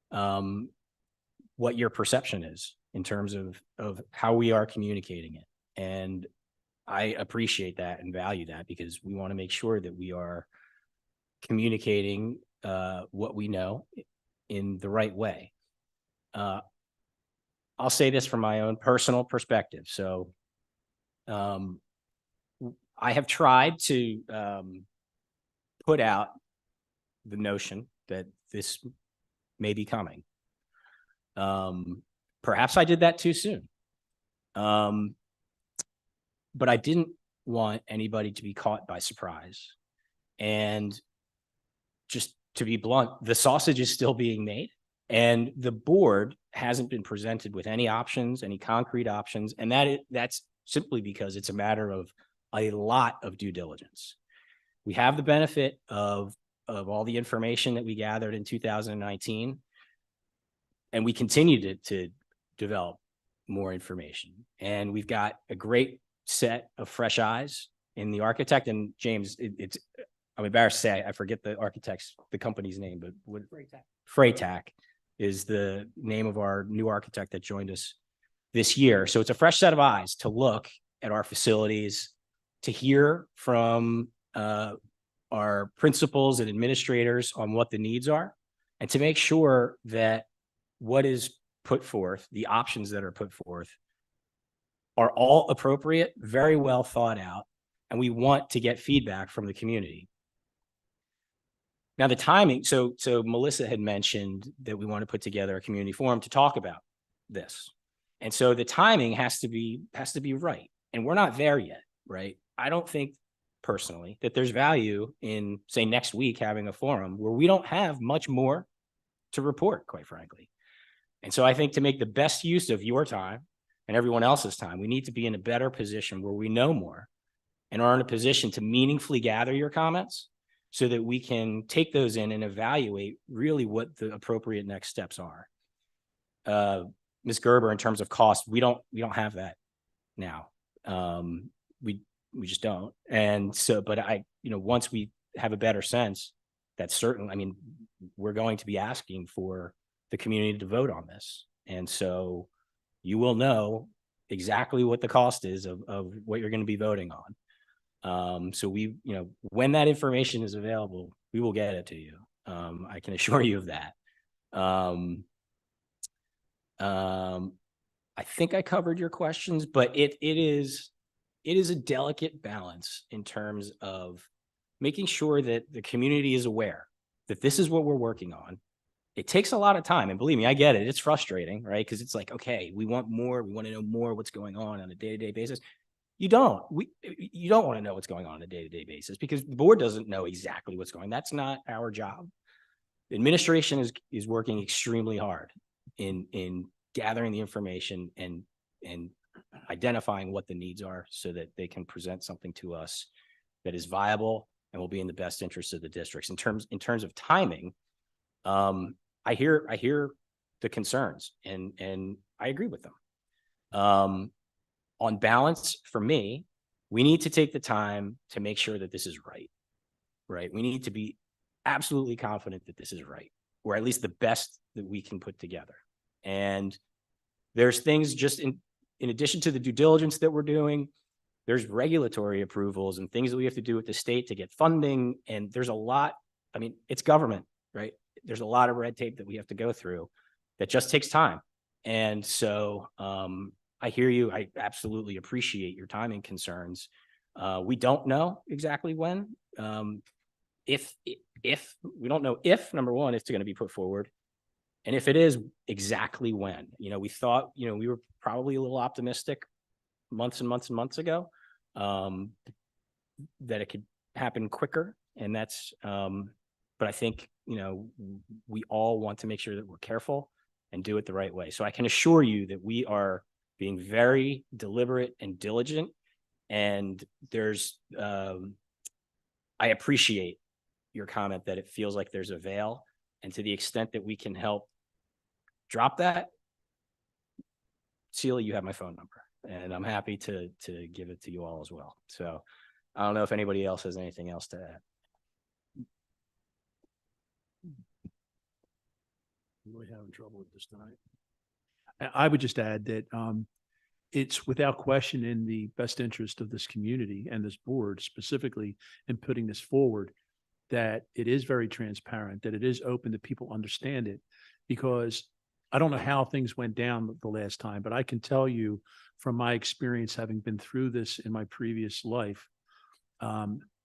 what your perception is in terms of how we are communicating it. And I appreciate that and value that, because we want to make sure that we are communicating what we know in the right way. I'll say this from my own personal perspective. So I have tried to put out the notion that this may be coming. Perhaps I did that too soon. But I didn't want anybody to be caught by surprise. And just to be blunt, the sausage is still being made, and the board hasn't been presented with any options, any concrete options. And that's simply because it's a matter of a lot of due diligence. We have the benefit of all the information that we gathered in 2019, and we continue to develop more information. And we've got a great set of fresh eyes in the architect. And James, I'm embarrassed to say I forget the company's name, but Freytag is the name of our new architect that joined us this year. So it's a fresh set of eyes to look at our facilities, to hear from our principals and administrators on what the needs are, and to make sure that what is put forth, the options that are put forth, are all appropriate, very well thought out, and we want to get feedback from the community. Now, the timing, so Melissa had mentioned that we want to put together a community forum to talk about this. And so the timing has to be right. And we're not there yet, right? I don't think personally that there's value in, say, next week having a forum where we don't have much more to report, quite frankly. And so I think to make the best use of your time and everyone else's time, we need to be in a better position where we know more and are in a position to meaningfully gather your comments so that we can take those in and evaluate really what the appropriate next steps are. Ms. Gerber, in terms of cost, we don't have that now. We just don't. And so, but once we have a better sense, that's certain. I mean, we're going to be asking for the community to vote on this. And so you will know exactly what the cost is of what you're going to be voting on. So when that information is available, we will get it to you. I can assure you of that. I think I covered your questions, but it is a delicate balance in terms of making sure that the community is aware that this is what we're working on. It takes a lot of time, and believe me, I get it. It's frustrating, right? Because it's like, okay, we want more. We want to know more what's going on a day-to-day basis. You don't. You don't want to know what's going on a day-to-day basis because the board doesn't know exactly what's going on. That's not our job. Administration is working extremely hard in gathering the information and identifying what the needs are so that they can present something to us that is viable and will be in the best interest of the districts. In terms of timing, I hear the concerns and I agree with them. On balance, for me, we need to take the time to make sure that this is right. We need to be absolutely confident that this is right, or at least the best that we can put together. And there's things just in addition to the due diligence that we're doing, there's regulatory approvals and things that we have to do with the state to get funding. And there's a lot, I mean, it's government, right? There's a lot of red tape that we have to go through that just takes time. And so I hear you. I absolutely appreciate your timing concerns. We don't know exactly when. If we don't know if, number one, it's going to be put forward. And if it is, exactly when. We thought, we were probably a little optimistic months and months and months ago that it could happen quicker. And that's, but I think, we all want to make sure that we're careful and do it the right way. So I can assure you that we are being very deliberate and diligent. And there's, I appreciate your comment that it feels like there's a veil. And to the extent that we can help drop that, Celia, you have my phone number and I'm happy to give it to you all as well. So I don't know if anybody else has anything else to add. Really having trouble with this tonight. I would just add that it's without question in the best interest of this community and this board specifically in putting this forward, that it is very transparent, that it is open, that people understand it, because I don't know how things went down the last time, but I can tell you from my experience, having been through this in my previous life,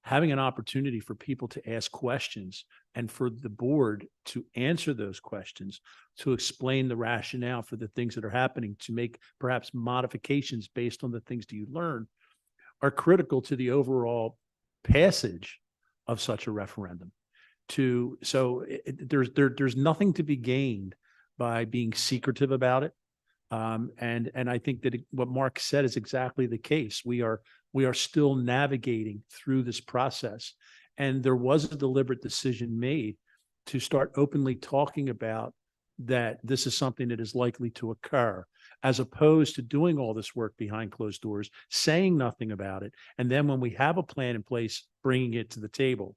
having an opportunity for people to ask questions and for the board to answer those questions, to explain the rationale for the things that are happening, to make perhaps modifications based on the things that you learn, are critical to the overall passage of such a referendum. There's nothing to be gained by being secretive about it. And I think that what Mark said is exactly the case. We are still navigating through this process. And there was a deliberate decision made to start openly talking about that this is something that is likely to occur, as opposed to doing all this work behind closed doors, saying nothing about it. And then when we have a plan in place, bringing it to the table.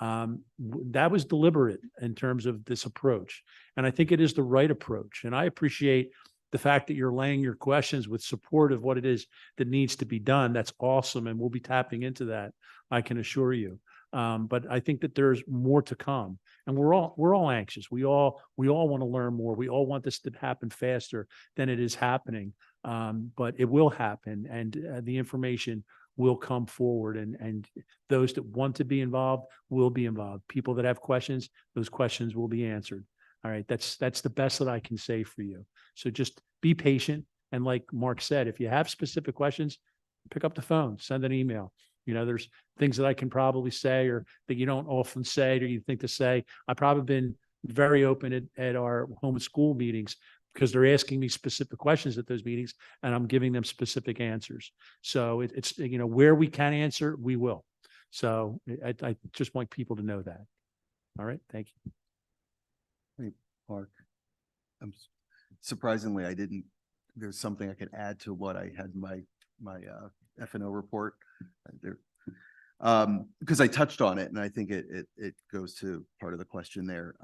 That was deliberate in terms of this approach. And I think it is the right approach. And I appreciate the fact that you're laying your questions with support of what it is that needs to be done. That's awesome. And we'll be tapping into that, I can assure you. But I think that there's more to come, and we're all anxious. We all want to learn more. We all want this to happen faster than it is happening. But it will happen, and the information will come forward, and those that want to be involved will be involved. People that have questions, those questions will be answered. All right. That's the best that I can say for you. So just be patient. And like Mark said, if you have specific questions, pick up the phone, send an email. There's things that I can probably say or that you don't often say or you think to say. I've probably been very open at our home and school meetings because they're asking me specific questions at those meetings and I'm giving them specific answers. So it's where we can answer, we will. So I just want people to know that. All right. Thank you. Hey, Mark. Surprisingly, there's something I could add to what I had in my F&O report there. Because I touched on it and I think it goes to part of the question there.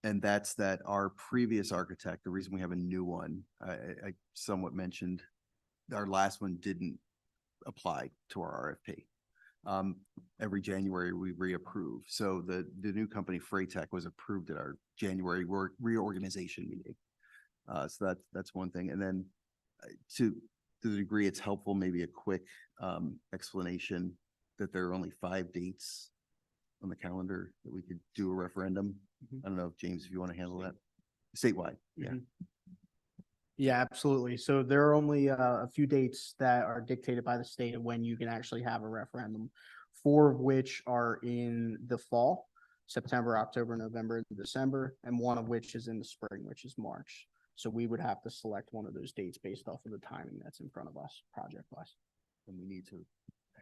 And that's that our previous architect, the reason we have a new one, I somewhat mentioned our last one didn't apply to our RFP. Every January we reapprove. So the new company Freitech was approved at our January reorganization meeting. So that's one thing. And then to the degree it's helpful, maybe a quick explanation that there are only 5 dates on the calendar that we could do a referendum. I don't know if James, if you want to handle that statewide. Yeah. Yeah, absolutely. So there are only a few dates that are dictated by the state of when you can actually have a referendum, 4 of which are in the fall, September, October, November, and December, and 1 of which is in the spring, which is March. So we would have to select one of those dates based off of the timing that's in front of us, project-wise. And we need to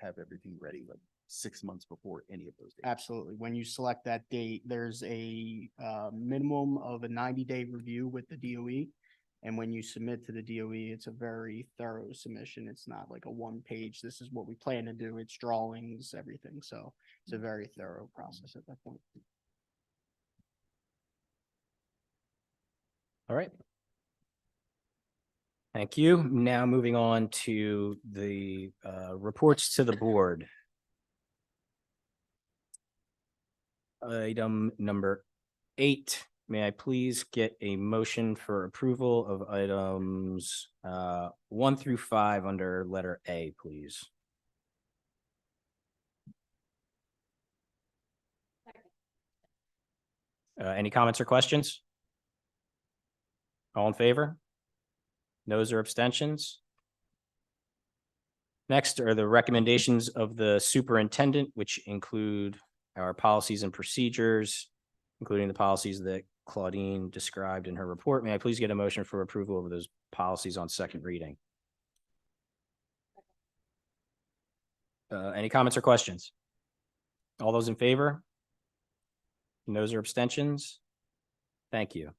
have everything ready like 6 months before any of those dates. Absolutely. When you select that date, there's a minimum of a 90-day review with the DOE. And when you submit to the DOE, it's a very thorough submission. It's not like a 1-page, this is what we plan to do. It's drawings, everything. So it's a very thorough process at that point. All right. Thank you. Now moving on to the reports to the board. Item number 8, may I please get a motion for approval of items 1 through 5 under letter A, please? Any comments or questions? All in favor? Noes or abstentions? Next are the recommendations of the superintendent, which include our policies and procedures, including the policies that Claudine described in her report. May I please get a motion for approval of those policies on second reading? Any comments or questions? All those in favor? Noes or abstentions? Thank you.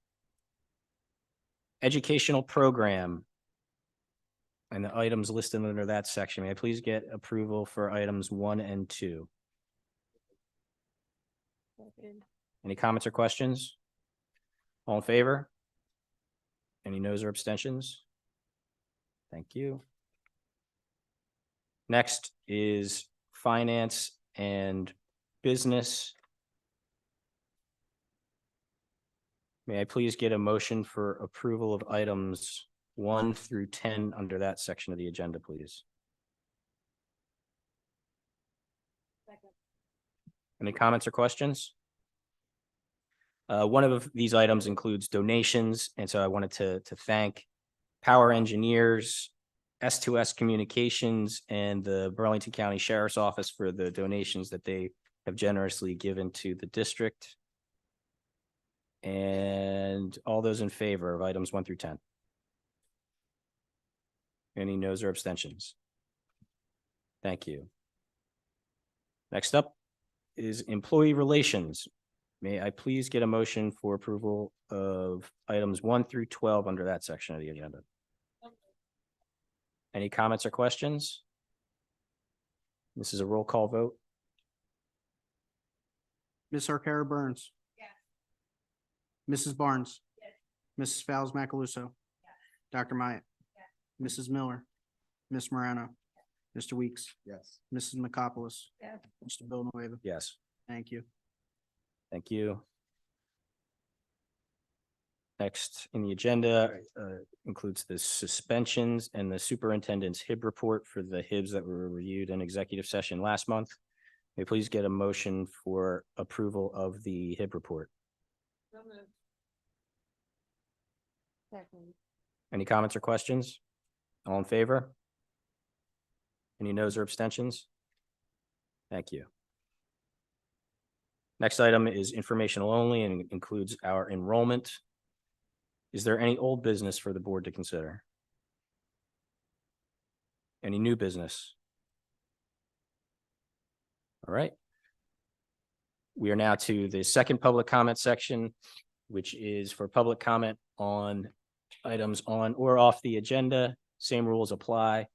Educational program and the items listed under that section. May I please get approval for items 1 and 2? Any comments or questions? All in favor? Any noes or abstentions? Thank you. Next is finance and business. May I please get a motion for approval of items 1 through 10 under that section of the agenda, please? Any comments or questions? One of these items includes donations, and so I wanted to thank Power Engineers, S2S Communications, and the Burlington County Sheriff's Office for the donations that they have generously given to the district. And all those in favor of items 1 through 10? Any noes or abstentions? Thank you. Next up is employee relations. May I please get a motion for approval of items 1 through 12 under that section of the agenda? Any comments or questions? This is a roll call vote. Ms. Arcaro Burns. Mrs. Barnes. Mrs. Fowles Macaluso. Dr. Myatt. Mrs. Miller. Ms. Morano. Mr. Weeks. Yes. Mrs. McCopolis. Yes. Mr. Villanueva. Yes. Thank you. Thank you. Next in the agenda includes the suspensions and the superintendent's HIB report for the HIBs that were reviewed in executive session last month. May I please get a motion for approval of the HIB report? Second. Any comments or questions? All in favor? Any noes or abstentions? Thank you. Next item is informational only and includes our enrollment. Is there any old business for the board to consider? Any new business? All right. We are now to the second public comment section, which is for public comment on items on or off the agenda. Same rules apply.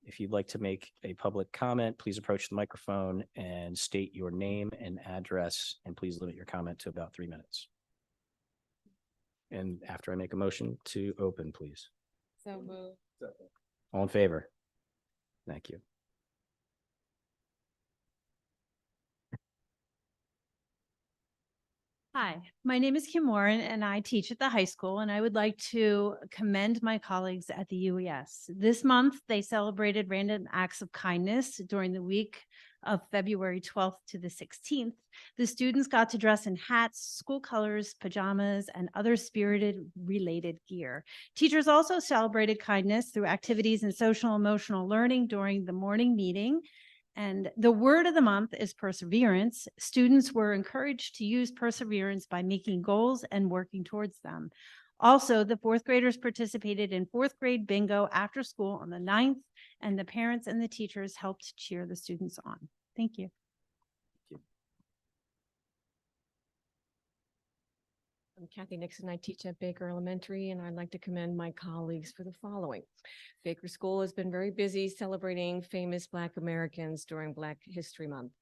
If you'd like to make a public comment, please approach the microphone and state your name and address, and please limit your comment to about 3 minutes. And after I make a motion to open, please. So moved. All in favor? Thank you. Hi, my name is Kim Warren and I teach at the high school, and I would like to commend my colleagues at the UES. This month, they celebrated random acts of kindness during the week of February 12th to the 16th, the students got to dress in hats, school colors, pajamas, and other spirited related gear. Teachers also celebrated kindness through activities in social emotional learning during the morning meeting. And the word of the month is perseverance. Students were encouraged to use perseverance by making goals and working towards them. Also, the fourth graders participated in fourth grade bingo after school on the 9th, and the parents and the teachers helped cheer the students on. Thank you. I'm Kathy Nixon. I teach at Baker Elementary, and I'd like to commend my colleagues for the following. Baker School has been very busy celebrating famous Black Americans during Black History Month.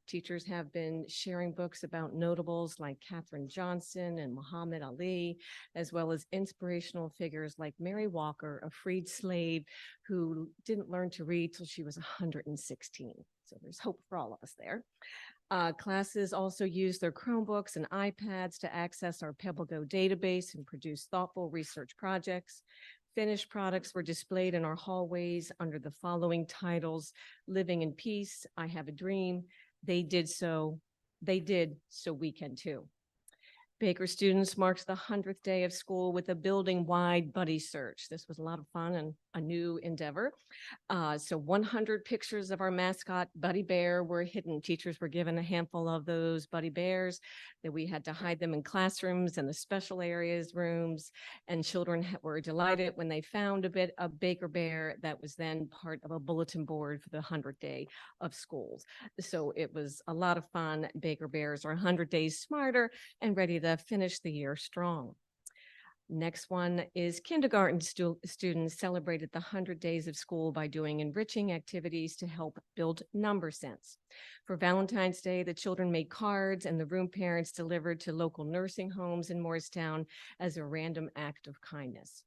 Teachers have been sharing books about notables like Katherine Johnson and Muhammad Ali, as well as inspirational figures like Mary Walker, a freed slave who didn't learn to read till she was 116. So there's hope for all of us there. Classes also use their Chromebooks and iPads to access our PebbleGo database and produce thoughtful research projects. Finished products were displayed in our hallways under the following titles: Living in Peace, I Have a Dream, They Did, So We Can Too. Baker students marked the 100th day of school with a building-wide buddy search. This was a lot of fun and a new endeavor. So 100 pictures of our mascot, Buddy Bear, were hidden. Teachers were given a handful of those Buddy Bears that we had to hide them in classrooms and the special areas rooms. And children were delighted when they found a bit of Baker Bear that was then part of a bulletin board for the 100th day of schools. So it was a lot of fun. Baker Bears are 100 days smarter and ready to finish the year strong. Next one is kindergarten students celebrated the 100 days of school by doing enriching activities to help build number sense. For Valentine's Day, the children made cards and the room parents delivered to local nursing homes in Morristown as a random act of kindness.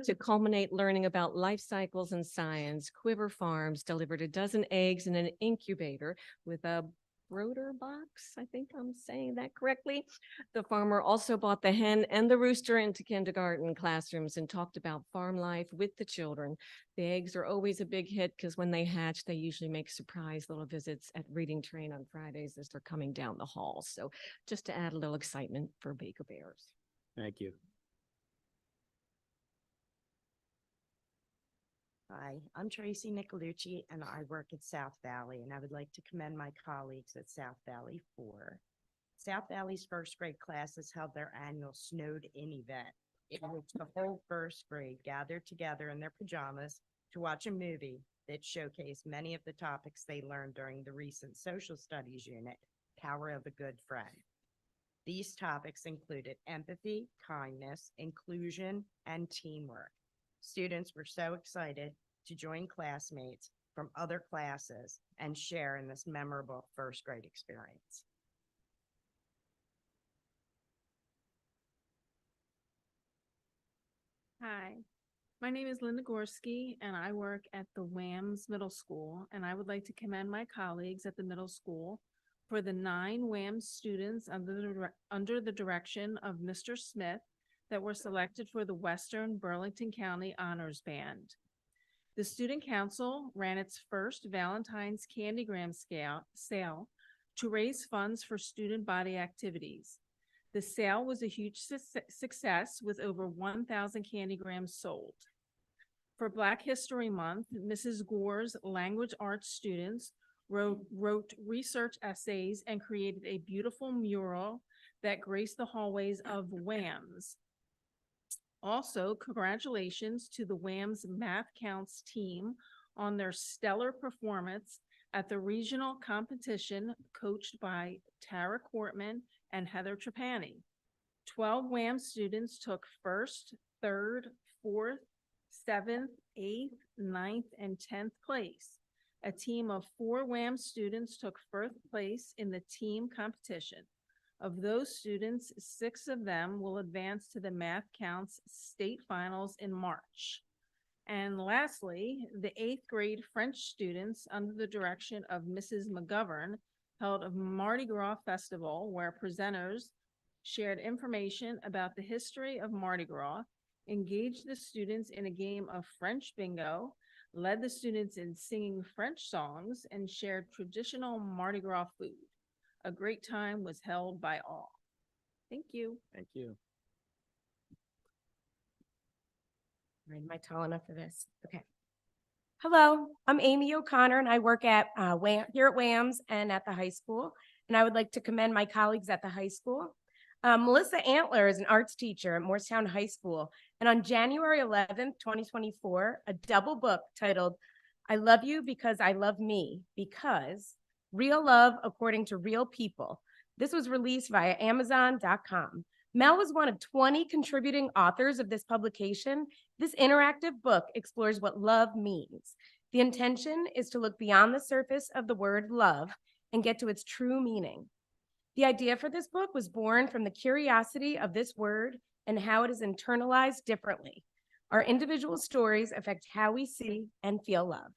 To culminate learning about life cycles and science, Quiver Farms delivered a dozen eggs in an incubator with a Broder box. I think I'm saying that correctly. The farmer also brought the hen and the rooster into kindergarten classrooms and talked about farm life with the children. The eggs are always a big hit because when they hatch, they usually make surprise little visits at Reading Train on Fridays as they're coming down the hall. So just to add a little excitement for Baker Bears. Thank you. Hi, I'm Tracy Nicolucci and I work at South Valley, and I would like to commend my colleagues at South Valley for South Valley's first grade classes held their annual Snowed In event, in which the whole first grade gathered together in their pajamas to watch a movie that showcased many of the topics they learned during the recent social studies unit, Power of a Good Friend. These topics included empathy, kindness, inclusion, and teamwork. Students were so excited to join classmates from other classes and share in this memorable first grade experience. Hi, my name is Linda Gorski and I work at the WAMS Middle School, and I would like to commend my colleagues at the middle school for the 9 WAMS students under the direction of Mr. Smith that were selected for the Western Burlington County Honors Band. The Student Council ran its first Valentine's Candygram sale to raise funds for student body activities. The sale was a huge success with over 1,000 candygrams sold. For Black History Month, Mrs. Gore's language arts students wrote research essays and created a beautiful mural that graced the hallways of WAMS. Also, congratulations to the WAMS Math Counts team on their stellar performance at the regional competition coached by Tara Cortman and Heather Trapani. 12 WAMS students took 1st, 3rd, 4th, 7th, 8th, 9th, and 10th place. A team of 4 WAMS students took 1st place in the team competition. Of those students, 6 of them will advance to the Math Counts state finals in March. And lastly, the 8th grade French students under the direction of Mrs. McGovern held a Mardi Gras festival where presenters shared information about the history of Mardi Gras, engaged the students in a game of French bingo, led the students in singing French songs, and shared traditional Mardi Gras food. A great time was held by all. Thank you. Thank you. Am I tall enough for this? Okay. Hello, I'm Amy O'Connor and I work at here at WAMS and at the high school. And I would like to commend my colleagues at the high school. Melissa Antler is an arts teacher at Morristown High School. And on January 11th, 2024, a double book titled, I Love You Because I Love Me, because Real Love According to Real People. This was released via Amazon.com. Mel was one of 20 contributing authors of this publication. This interactive book explores what love means. The intention is to look beyond the surface of the word love and get to its true meaning. The idea for this book was born from the curiosity of this word and how it is internalized differently. Our individual stories affect how we see and feel love.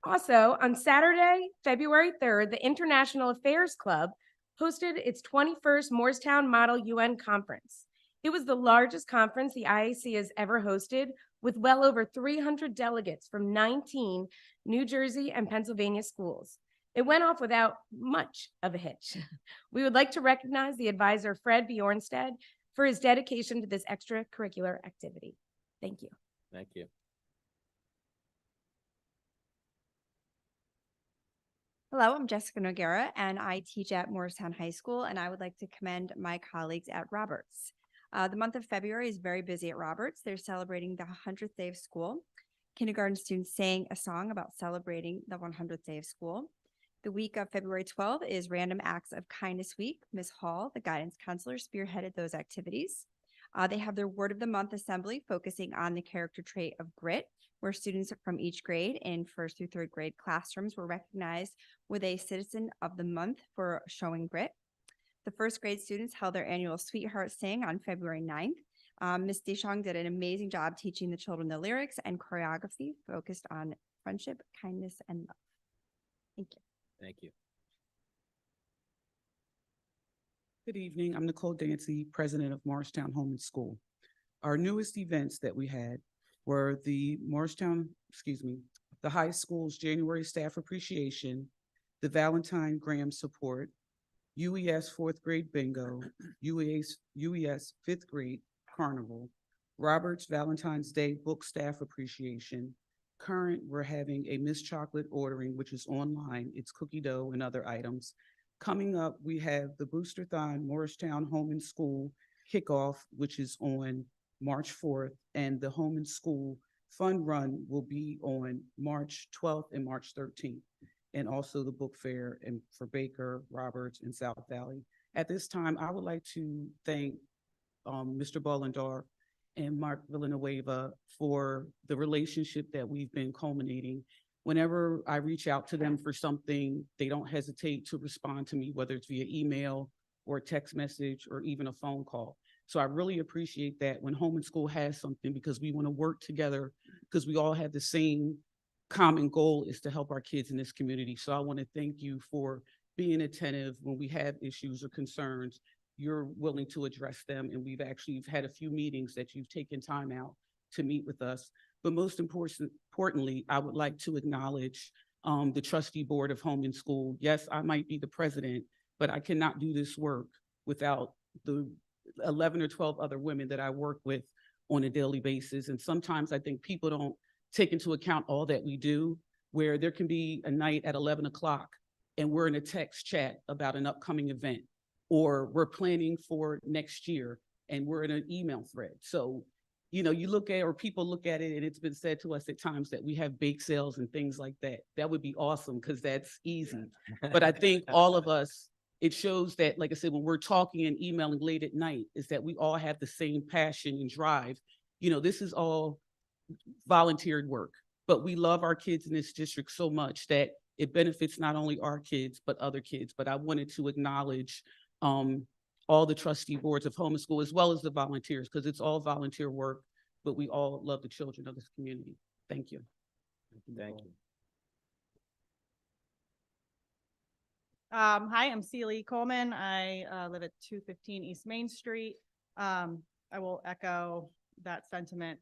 Also, on Saturday, February 3rd, the International Affairs Club hosted its 21st Morristown Model UN Conference. It was the largest conference the IAC has ever hosted, with well over 300 delegates from 19 New Jersey and Pennsylvania schools. It went off without much of a hitch. We would like to recognize the advisor, Fred Bjornstad, for his dedication to this extracurricular activity. Thank you. Thank you. Hello, I'm Jessica Noguera, and I teach at Morristown High School, and I would like to commend my colleagues at Roberts. The month of February is very busy at Roberts. They're celebrating the 100th day of school. Kindergarten students sang a song about celebrating the 100th day of school. The week of February 12th is Random Acts of Kindness Week. Ms. Hall, the guidance counselor, spearheaded those activities. They have their Word of the Month assembly focusing on the character trait of grit, where students from each grade in 1st through 3rd grade classrooms were recognized with a Citizen of the Month for showing grit. The 1st grade students held their annual Sweetheart Sing on February 9th. Ms. Deschong did an amazing job teaching the children the lyrics and choreography focused on friendship, kindness, and love. Thank you. Thank you. Good evening. I'm Nicole Dancy, president of Morristown Home and School. Our newest events that we had were the the high school's January staff appreciation, the Valentine Graham support, UES 4th grade bingo, UES 5th grade carnival, Roberts Valentine's Day book staff appreciation. Current, we're having a Miss Chocolate ordering, which is online. It's cookie dough and other items. Coming up, we have the Boosterthon Morristown Home and School kickoff, which is on March 4th, and the Home and School Fun Run will be on March 12th and March 13th, and also the book fair and for Baker, Roberts, and South Valley. At this time, I would like to thank Mr. Bollendorf and Mark Villanueva for the relationship that we've been culminating. Whenever I reach out to them for something, they don't hesitate to respond to me, whether it's via email or a text message or even a phone call. So I really appreciate that when Home and School has something, because we want to work together, because we all have the same common goal, is to help our kids in this community. So I want to thank you for being attentive when we have issues or concerns. You're willing to address them, and we've actually had a few meetings that you've taken time out to meet with us. But most importantly, I would like to acknowledge the trustee board of Home and School. Yes, I might be the president, but I cannot do this work without the 11 or 12 other women that I work with on a daily basis. And sometimes I think people don't take into account all that we do, where there can be a night at 11 o'clock and we're in a text chat about an upcoming event, or we're planning for next year and we're in an email thread. So, you know, you look at, or people look at it, and it's been said to us at times that we have bake sales and things like that. That would be awesome, because that's easy. But I think all of us, it shows that, like I said, when we're talking and emailing late at night, is that we all have the same passion and drive. You know, this is all volunteered work, but we love our kids in this district so much that it benefits not only our kids, but other kids. But I wanted to acknowledge all the trustee boards of Home and School, as well as the volunteers, because it's all volunteer work, but we all love the children of this community. Thank you. Thank you. Hi, I'm Celie Coleman. I live at 215 East Main Street. I will echo that sentiment,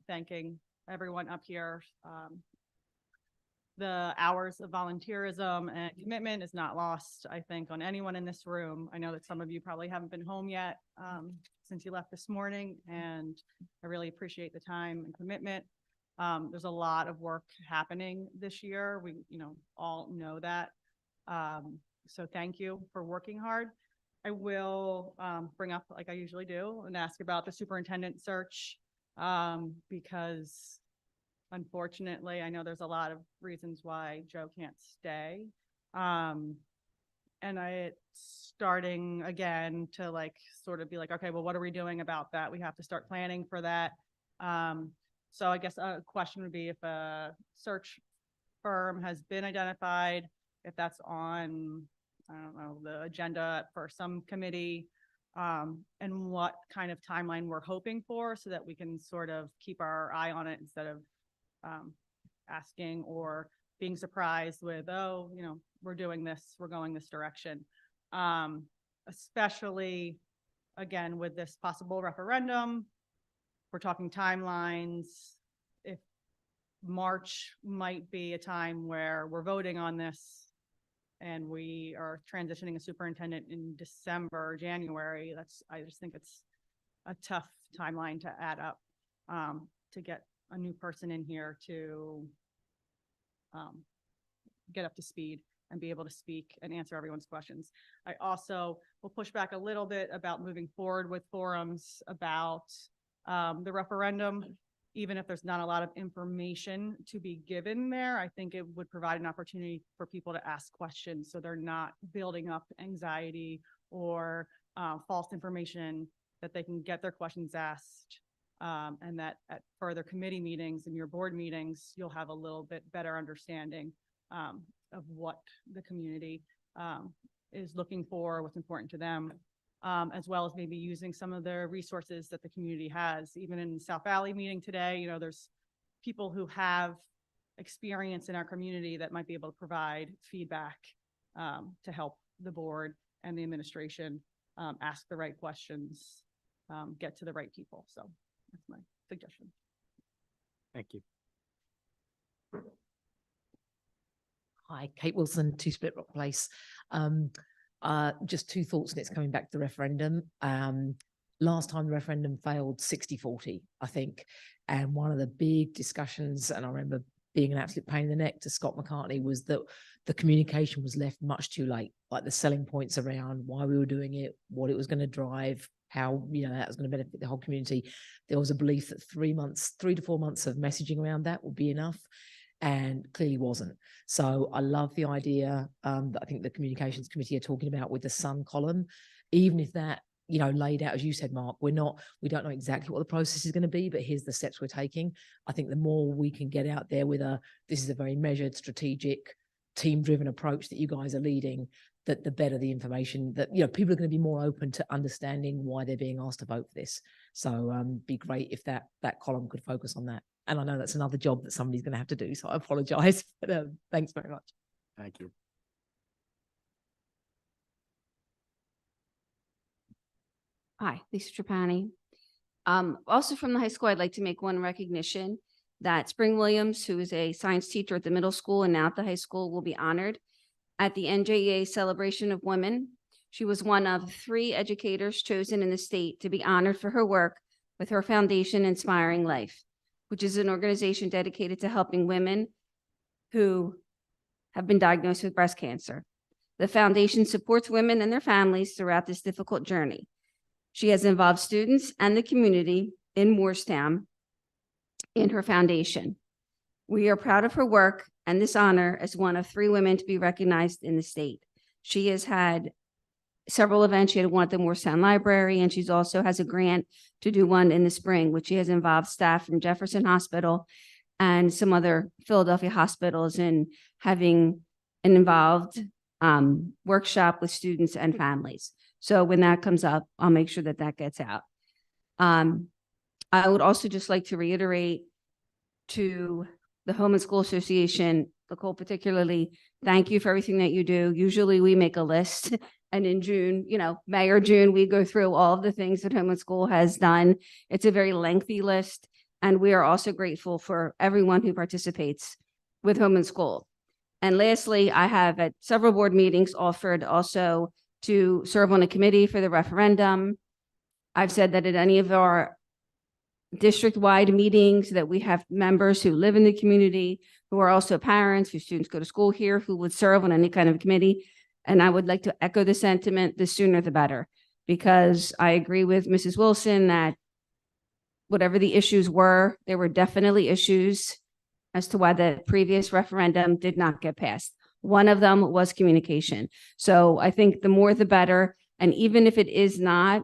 thanking everyone up here. The hours of volunteerism and commitment is not lost, I think, on anyone in this room. I know that some of you probably haven't been home yet since you left this morning, and I really appreciate the time and commitment. There's a lot of work happening this year. We, all know that. So thank you for working hard. I will bring up, like I usually do, and ask about the superintendent search because unfortunately, I know there's a lot of reasons why Joe can't stay. And it's starting again to sort of be okay, well, what are we doing about that? We have to start planning for that. So I guess a question would be if a search firm has been identified, if that's on, I don't know, the agenda for some committee, and what kind of timeline we're hoping for so that we can sort of keep our eye on it instead of asking or being surprised with, oh, we're doing this, we're going this direction. Especially, again, with this possible referendum, we're talking timelines. If March might be a time where we're voting on this and we are transitioning a superintendent in December, January, I just think it's a tough timeline to add up to get a new person in here to get up to speed and be able to speak and answer everyone's questions. I also will push back a little bit about moving forward with forums about the referendum. Even if there's not a lot of information to be given there, I think it would provide an opportunity for people to ask questions so they're not building up anxiety or false information, that they can get their questions asked. And that at further committee meetings and your board meetings, you'll have a little bit better understanding of what the community is looking for, what's important to them, as well as maybe using some of the resources that the community has. Even in the South Valley meeting today, there's people who have experience in our community that might be able to provide feedback to help the board and the administration ask the right questions, get to the right people. So that's my suggestion. Thank you. Hi, Kate Wilson, 2 Split Rock Place. Just 2 thoughts, and it's coming back to the referendum. Last time the referendum failed 60-40, I think. And one of the big discussions, and I remember being an absolute pain in the neck to Scott McCartney, was that the communication was left much too late, like the selling points around why we were doing it, what it was going to drive, how that was going to benefit the whole community. There was a belief that 3 to 4 months of messaging around that would be enough, and clearly wasn't. So I love the idea that I think the communications committee are talking about with the Sun column, even if that laid out, as you said, Mark, we don't know exactly what the process is going to be, but here's the steps we're taking. I think the more we can get out there with this is a very measured, strategic, team-driven approach that you guys are leading, that the better the information, that people are going to be more open to understanding why they're being asked to vote for this. So be great if that column could focus on that. And I know that's another job that somebody's going to have to do, so I apologize, but thanks very much. Thank you. Hi, Lisa Trapani. Also from the high school, I'd like to make one recognition that Spring Williams, who is a science teacher at the middle school and now at the high school, will be honored at the NJEA Celebration of Women. She was one of 3 educators chosen in the state to be honored for her work with her foundation, Inspiring Life, which is an organization dedicated to helping women who have been diagnosed with breast cancer. The foundation supports women and their families throughout this difficult journey. She has involved students and the community in Morristown in her foundation. We are proud of her work and this honor as one of 3 women to be recognized in the state. She has had several events. She had one at the Morristown Library, and she's also has a grant to do one in the spring, which she has involved staff from Jefferson Hospital and some other Philadelphia hospitals in having an involved workshop with students and families. So when that comes up, I'll make sure that that gets out. I would also just like to reiterate to the Home and School Association, Nicole particularly, thank you for everything that you do. Usually we make a list, and in June, May or June, we go through all of the things that Home and School has done. It's a very lengthy list. And we are also grateful for everyone who participates with Home and School. And lastly, I have at several board meetings offered also to serve on a committee for the referendum. I've said that at any of our district-wide meetings that we have members who live in the community, who are also parents, whose students go to school here, who would serve on any kind of committee. And I would like to echo the sentiment, the sooner the better, because I agree with Mrs. Wilson that whatever the issues were, there were definitely issues as to why the previous referendum did not get passed. One of them was communication. So I think the more the better. And even if it is not,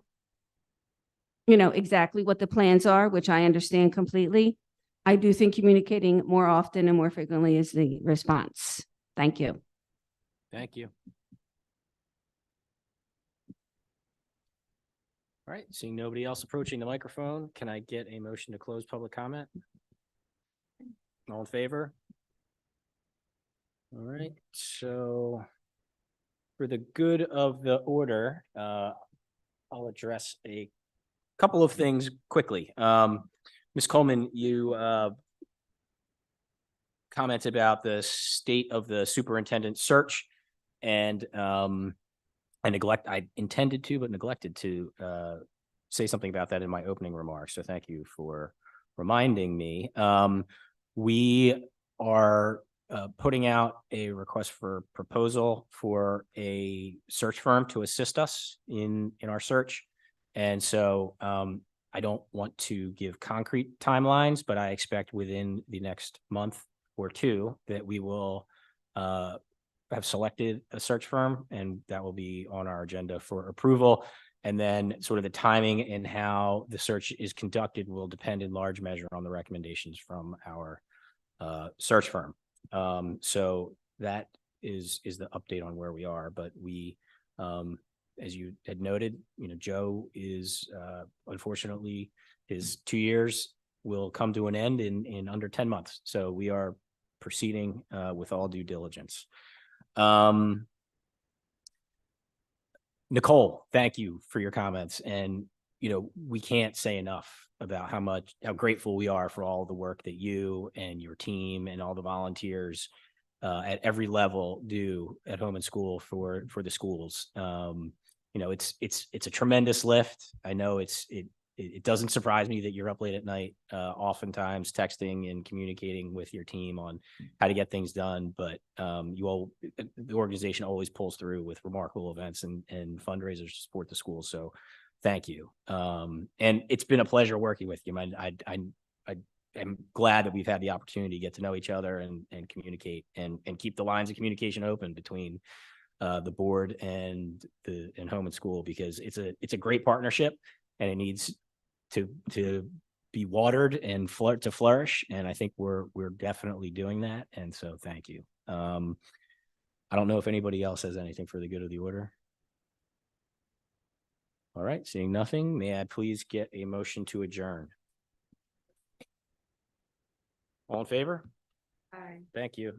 exactly what the plans are, which I understand completely, I do think communicating more often and more frequently is the response. Thank you. Thank you. All right, seeing nobody else approaching the microphone, can I get a motion to close public comment? All in favor? All right, so for the good of the order, I'll address a couple of things quickly. Ms. Coleman, you commented about the state of the superintendent search, and I intended to, but neglected to say something about that in my opening remarks. So thank you for reminding me. We are putting out a request for proposal for a search firm to assist us in our search. And so I don't want to give concrete timelines, but I expect within the next month or two that we will have selected a search firm, and that will be on our agenda for approval. And then sort of the timing and how the search is conducted will depend in large measure on the recommendations from our search firm. So that is the update on where we are. But we, as you had noted, Joe is unfortunately his 2 years will come to an end in under 10 months. So we are proceeding with all due diligence. Nicole, thank you for your comments. And, we can't say enough about how grateful we are for all the work that you and your team and all the volunteers at every level do at Home and School for the schools. It's a tremendous lift. I know it doesn't surprise me that you're up late at night, oftentimes texting and communicating with your team on how to get things done. But the organization always pulls through with remarkable events and fundraisers to support the school. So thank you. And it's been a pleasure working with you. I'm glad that we've had the opportunity to get to know each other and communicate and keep the lines of communication open between the board and Home and School, because it's a great partnership and it needs to be watered and to flourish. And I think we're definitely doing that. And so thank you. I don't know if anybody else has anything for the good of the order. All right, seeing nothing, may I please get a motion to adjourn? All in favor? Aye. Thank you.